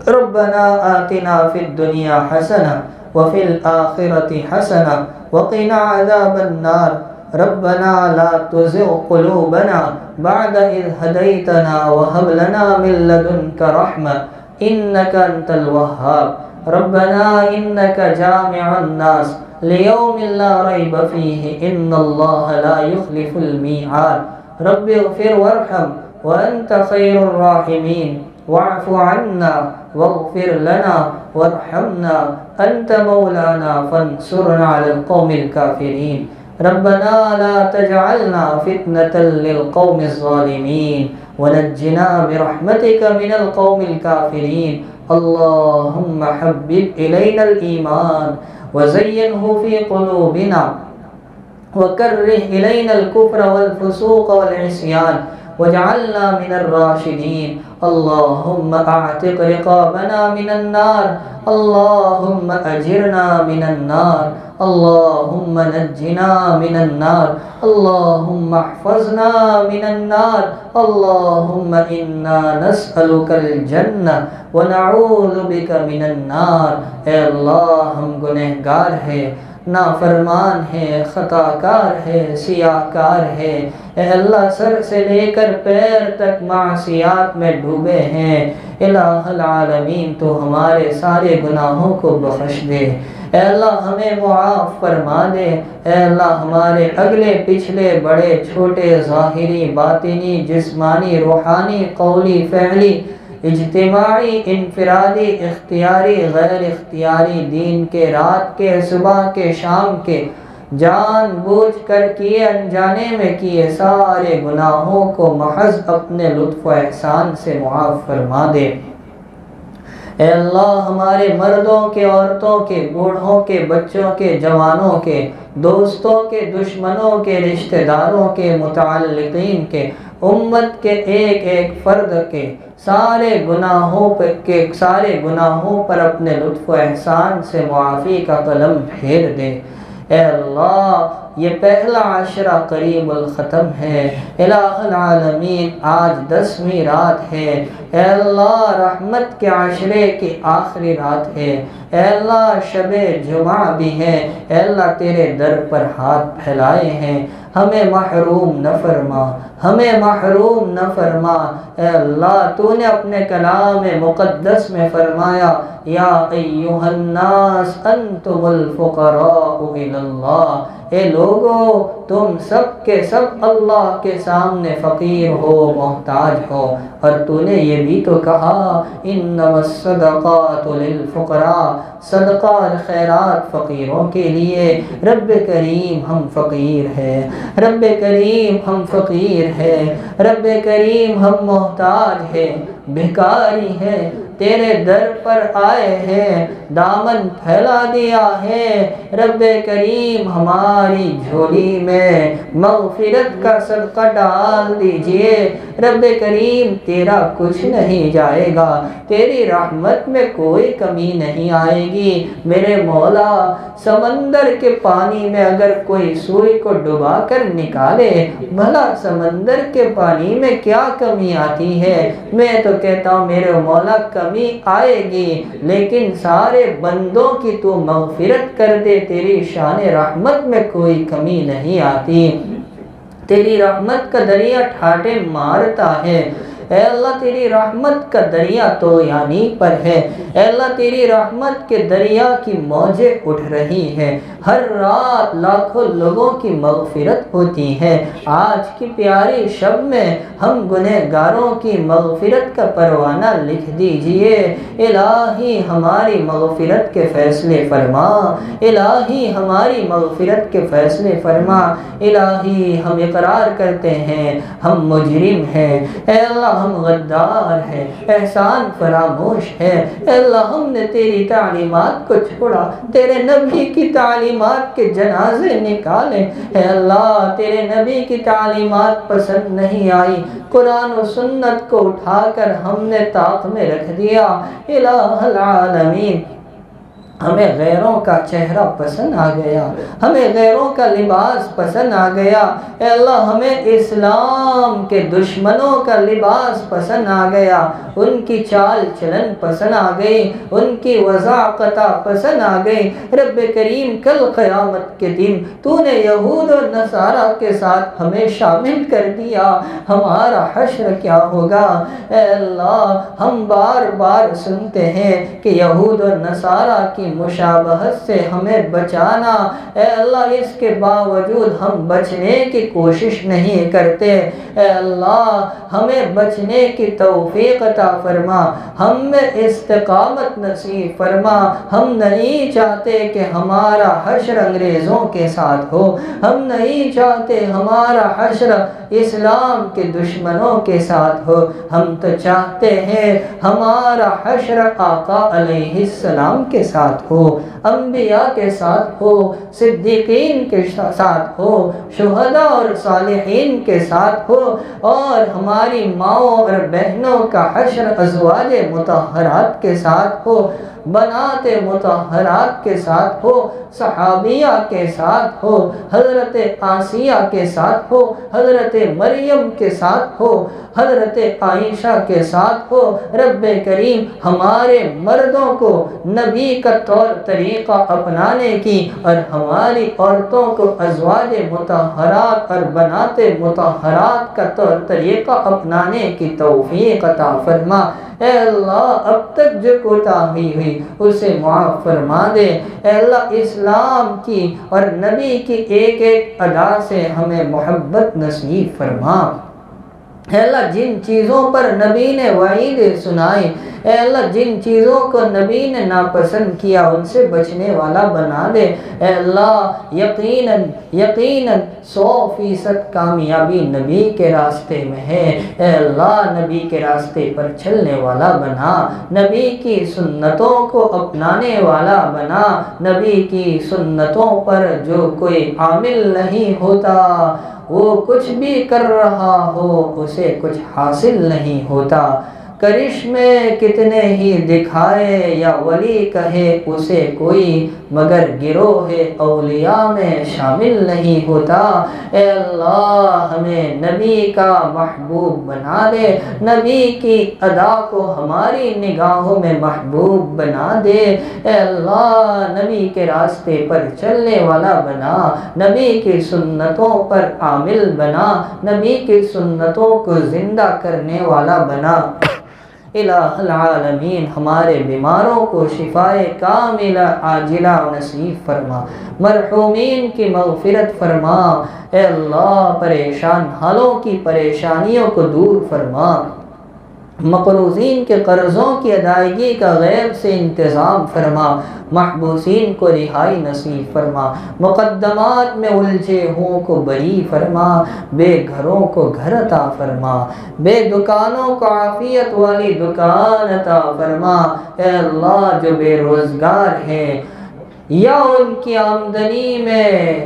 B: ربنا آتنا فی الدنیا حسنہ وفی الآخرۃ حسنہ وقنا عذاب النار۔ ربنا لا تزغ قلوبنا بعد اذ ہدیتنا وہب لنا من لدنک رحمہ انک انت الوہاب۔ ربنا انک جامع الناس لیوم لا ریب فیہ ان اللہ لا یخلف المیعاد۔ رب اغفر وارحم وانت خیر الراحمین، واعف عنا واغفر لنا وارحمنا انت مولانا فانصرنا علی القوم الکافرین۔ ربنا لا تجعلنا فتنة للقوم الظالمین ونجنا برحمتك من القوم الكافرین۔ اللهم حبب إلينا الإيمان وزينه في قلوبنا وكره إلينا الكفر والفسوق والعصيان واجعلنا من الراشدين۔ اللهم اعتق رقابنا من النار، اللهم أجرنا من النار، اللهم نجنا من النار، اللهم احفظنا من النار، اللهم إنا نسألك الجنة ونعوذ بك من النار۔ اے اللہ ہم گنہگار ہیں، نافرمان ہے، خطا کار ہے، سیاہ کار ہے، اے اللہ سر سے لے کر پیر تک معصیات میں ڈوبے ہیں۔ الہ العالمین تو ہمارے سارے گناہوں کو بخش دے، اے اللہ ہمیں معاف فرما دے، اے اللہ ہمارے اگلے پچھلے بڑے چھوٹے ظاہری باطنی جسمانی روحانی قولی فعلی اجتماعی انفرادی اختیاری غیر اختیاری دین کے رات کے صبح کے شام کے جان بوجھ کر کیے انجانے میں کیے سارے گناہوں کو محض اپنے لطف و احسان سے معاف فرما دے۔ اے اللہ ہمارے مردوں کے، عورتوں کے، بوڑھوں کے، بچوں کے، جوانوں کے، دوستوں کے، دشمنوں کے، رشتہ داروں کے، متعلقین کے، امت کے ایک ایک فرد کے سارے گناہوں پر اپنے لطف و احسان سے معافی کا قلم پھیر دے۔ اے اللہ یہ پہلا عشرہ قریب الختم ہے، الہ العالمین آج 10ویں رات ہے، اے اللہ رحمت کے عشرے کی آخری رات ہے، اے اللہ شب جمعہ بھی ہے، اے اللہ تیرے در پر ہاتھ پھیلائے ہیں، ہمیں محروم نہ فرما، ہمیں محروم نہ فرما۔ اے اللہ تو نے اپنے کلام مقدس میں فرمایا یا ایھا الناس انتم الفقراء الی اللہ، اے لوگو تم سب کے سب اللہ کے سامنے فقیر ہو، محتاج ہو، اور تو نے یہ بھی تو کہا انما الصدقات للفقراء، صدقہ اور خیرات فقیروں کے لیے۔ رب کریم ہم فقیر ہیں، رب کریم ہم فقیر ہیں، رب کریم ہم محتاج ہیں، بھکاری ہیں، تیرے در پر آئے ہیں، دامن پھیلا دیا ہے۔ رب کریم ہماری جھولی میں مغفرت کا صدقہ ڈال دیجئے۔ رب کریم تیرا کچھ نہیں جائے گا، تیری رحمت میں کوئی کمی نہیں آئے گی۔ میرے مولا سمندر کے پانی میں اگر کوئی سوئی کو ڈبا کر نکالے، بھلا سمندر کے پانی میں کیا کمی آتی ہے؟ میں تو کہتا ہوں میرے مولا کمی آئے گی، لیکن سارے بندوں کی تو مغفرت کر دے، تیری شان رحمت میں کوئی کمی نہیں آتی۔ تیری رحمت کا دریا ٹھاٹے مارتا ہے، اے اللہ تیری رحمت کا دریا تو یعنی پر ہے، اے اللہ تیری رحمت کے دریا کی موجیں اٹھ رہی ہیں، ہر رات لاکھوں لوگوں کی مغفرت ہوتی ہے۔ آج کی پیاری شب میں ہم گنہگاروں کی مغفرت کا پروانہ لکھ دیجئے۔ الہی ہماری مغفرت کے فیصلے فرما، الہی ہماری مغفرت کے فیصلے فرما۔ الہی ہم اقرار کرتے ہیں ہم مجرم ہیں، اے اللہ ہم غدار ہیں، احسان فراموش ہے، اے اللہ ہم نے تیری تعلیمات کو چھوڑا، تیرے نبی کی تعلیمات کے جنازے نکالے، اے اللہ تیرے نبی کی تعلیمات پسند نہیں آئی، قرآن و سنت کو اٹھا کر ہم نے طاق میں رکھ دیا۔ الہ العالمین ہمیں غیروں کا چہرہ پسند آ گیا، ہمیں غیروں کا لباس پسند آ گیا، اے اللہ ہمیں اسلام کے دشمنوں کا لباس پسند آ گیا، ان کی چال چلن پسند آ گئی، ان کی وضاقتہ پسند آ گئی۔ رب کریم کل قیامت کے دن تو نے یہود اور نصارہ کے ساتھ ہمیں شامل کر دیا، ہمارا حشر کیا ہوگا؟ اے اللہ ہم بار بار سنتے ہیں کہ یہود اور نصارہ کی مشابہت سے ہمیں بچانا، اے اللہ اس کے باوجود ہم بچنے کی کوشش نہیں کرتے، اے اللہ ہمیں بچنے کی توفیق عطا فرما، ہم میں استقامت نصیب فرما۔ ہم نہیں چاہتے کہ ہمارا حشر انگریزوں کے ساتھ ہو، ہم نہیں چاہتے ہمارا حشر اسلام کے دشمنوں کے ساتھ ہو، ہم تو چاہتے ہیں ہمارا حشر آقا علیہ السلام کے ساتھ ہو، انبیاء کے ساتھ ہو، صدیقین کے ساتھ ہو، شہداء اور صالحین کے ساتھ ہو، اور ہماری ماؤں اور بہنوں کا حشر ازواج مطہرات کے ساتھ ہو، بنات مطہرات کے ساتھ ہو، صحابیہ کے ساتھ ہو، حضرت آسیہ کے ساتھ ہو، حضرت مریم کے ساتھ ہو، حضرت عائشہ کے ساتھ ہو۔ رب کریم ہمارے مردوں کو نبی کا طور طریقہ اپنانے کی اور ہماری عورتوں کو ازواج مطہرات اور بنات مطہرات کا طور طریقہ اپنانے کی توفیق عطا فرما۔ اے اللہ اب تک جو کوتاہی ہوئی اسے معاف فرما دے، اے اللہ اسلام کی اور نبی کی ایک ایک ادا سے ہمیں محبت نصیب فرما۔ اے اللہ جن چیزوں پر نبی نے وعید سنائی، اے اللہ جن چیزوں کو نبی نے ناپسند کیا ان سے بچنے والا بنا دے، اے اللہ یقیناً 100% کامیابی نبی کے راستے میں ہے، اے اللہ نبی کے راستے پر چلنے والا بنا، نبی کی سنتوں کو اپنانے والا بنا، نبی کی سنتوں پر جو کوئی عامل نہیں ہوتا وہ کچھ بھی کر رہا ہو اسے کچھ حاصل نہیں ہوتا، کرشمے کتنے ہی دکھائے یا ولی کہے اسے کوئی، مگر گروہ اولیاء میں شامل نہیں ہوتا۔ اے اللہ ہمیں نبی کا محبوب بنا دے، نبی کی ادا کو ہماری نگاہوں میں محبوب بنا دے، اے اللہ نبی کے راستے پر چلنے والا بنا، نبی کی سنتوں پر عامل بنا، نبی کی سنتوں کو زندہ کرنے والا بنا۔ الہ العالمین ہمارے بیماروں کو شفائے کاملہ عاجلہ نصیب فرما، مرحومین کی مغفرت فرما، اے اللہ پریشان حالوں کی پریشانیوں کو دور فرما، مقروضین کے قرضوں کی ادائیگی کا غیب سے انتظام فرما، محبوسین کو رہائی نصیب فرما، مقدمات میں الجھے ہوں کو بری فرما، بے گھروں کو گھر عطا فرما، بے دکانوں کو عافیت والی دکان عطا فرما، اے اللہ جو بے روزگار ہیں یا ان کی آمدنی میں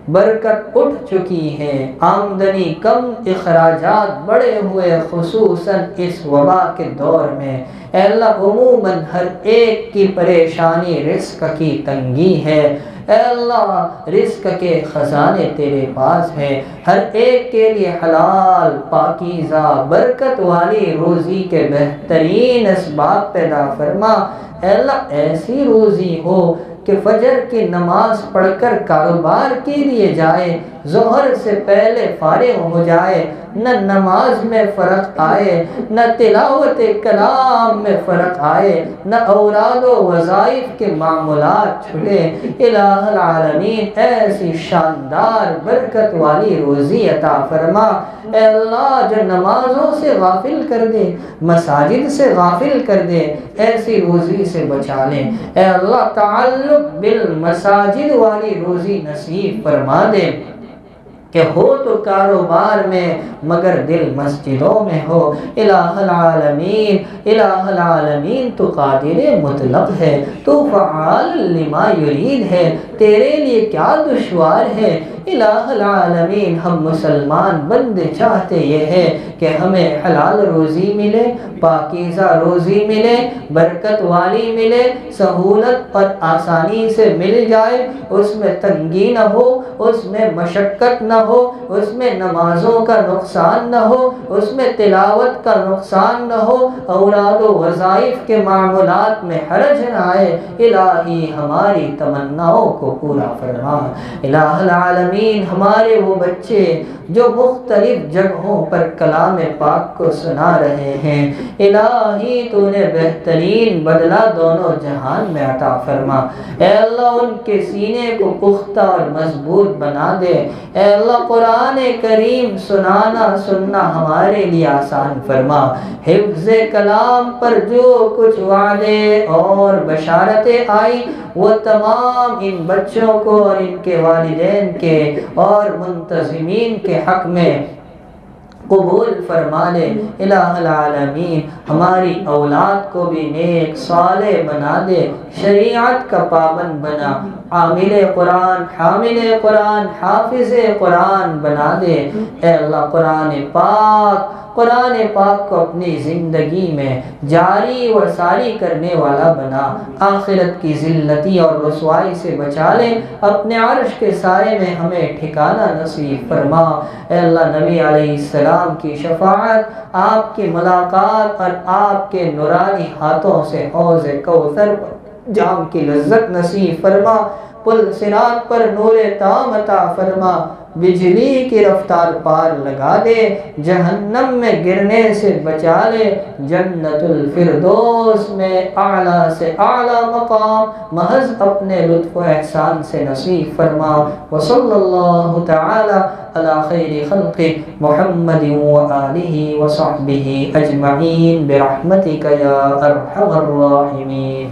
B: برکت اٹھ چکی ہے، آمدنی کم اخراجات بڑے ہوئے خصوصاً اس وبا کے دور میں، اے اللہ عموماً ہر ایک کی پریشانی رزق کی تنگی ہے، اے اللہ رزق کے خزانے تیرے پاس ہیں، ہر ایک کے لیے حلال پاکیزہ برکت والی روزی کے بہترین اسباب پیدا فرما، اے اللہ ایسی روزی ہو کہ فجر کی نماز پڑھ کر کاروبار کے لیے جائے، ظہر سے پہلے فارغ ہو جائے، نہ نماز میں فرق آئے، نہ تلاوت کلام میں فرق آئے، نہ اوراد و وظائف کے معمولات چھٹے۔ الہ العالمین ایسی شاندار برکت والی روزی عطا فرما۔ اے اللہ جو نمازوں سے غافل کر دے، مساجد سے غافل کر دے، ایسی روزی سے بچا لے۔ اے اللہ تعلق بالمساجد والی روزی نصیب فرما دے کہ ہو تو کاروبار میں مگر دل مسجدوں میں ہو۔ الہ العالمین، الہ العالمین تو قادر مطلق ہے، تو فعال لما یرید ہے، تیرے لیے کیا دشوار ہے۔ الہ العالمین ہم مسلمان بندے چاہتے یہ ہے کہ ہمیں حلال روزی ملے، پاکیزہ روزی ملے، برکت والی ملے، سہولت اور آسانی سے مل جائے، اس میں تنگی نہ ہو، اس میں مشقت نہ ہو، اس میں نمازوں کا نقصان نہ ہو، اس میں تلاوت کا نقصان نہ ہو، اوراد و وظائف کے معمولات میں حرج نہ آئے۔ الہی ہماری تمناؤں کو پورا فرما۔ الہ العالمین ہمارے وہ بچے جو مختلف جگہوں پر کلام پاک کو سنا رہے ہیں، الہی تو نے بہترین بدلہ دونوں جہان میں عطا فرما۔ اے اللہ ان کے سینے کو پختہ اور مضبوط بنا دے۔ اے اللہ قرآن کریم سننا ہمارے لیے آسان فرما۔ حفظ کلام پر جو کچھ وعدے اور بشارتیں آئی وہ تمام ان بچوں کو اور ان کے والدین کے اور منتظمین کے حق میں قبول فرما لے۔ الہ العالمین ہماری اولاد کو بھی نیک صالح بنا دے، شریعت کا پابند بنا، عامل قرآن، حامل قرآن، حافظ قرآن بنا دے۔ اے اللہ قرآن پاک کو اپنی زندگی میں جاری و ساری کرنے والا بنا، آخرت کی ذلتی اور رسوائی سے بچا لے، اپنے عرش کے سائے میں ہمیں ٹھکانہ نصیب فرما۔ اے اللہ نبی علیہ السلام کی شفاعت، آپ کی ملاقات اور آپ کے نورانی ہاتھوں سے حوض کوثر جام کی لذت نصیب فرما۔ پل صراط پر نور تام عطا فرما، بجلی کی رفتار پار لگا دے، جہنم میں گرنے سے بچا لے، جنت الفردوس میں اعلیٰ سے اعلیٰ مقام محض اپنے لطف و احسان سے نصیب فرما۔ وصلی اللہ تعالی علی خیر خلق محمد وآلہ وصحبہ اجمعین برحمتک یا ارحم الراحمین۔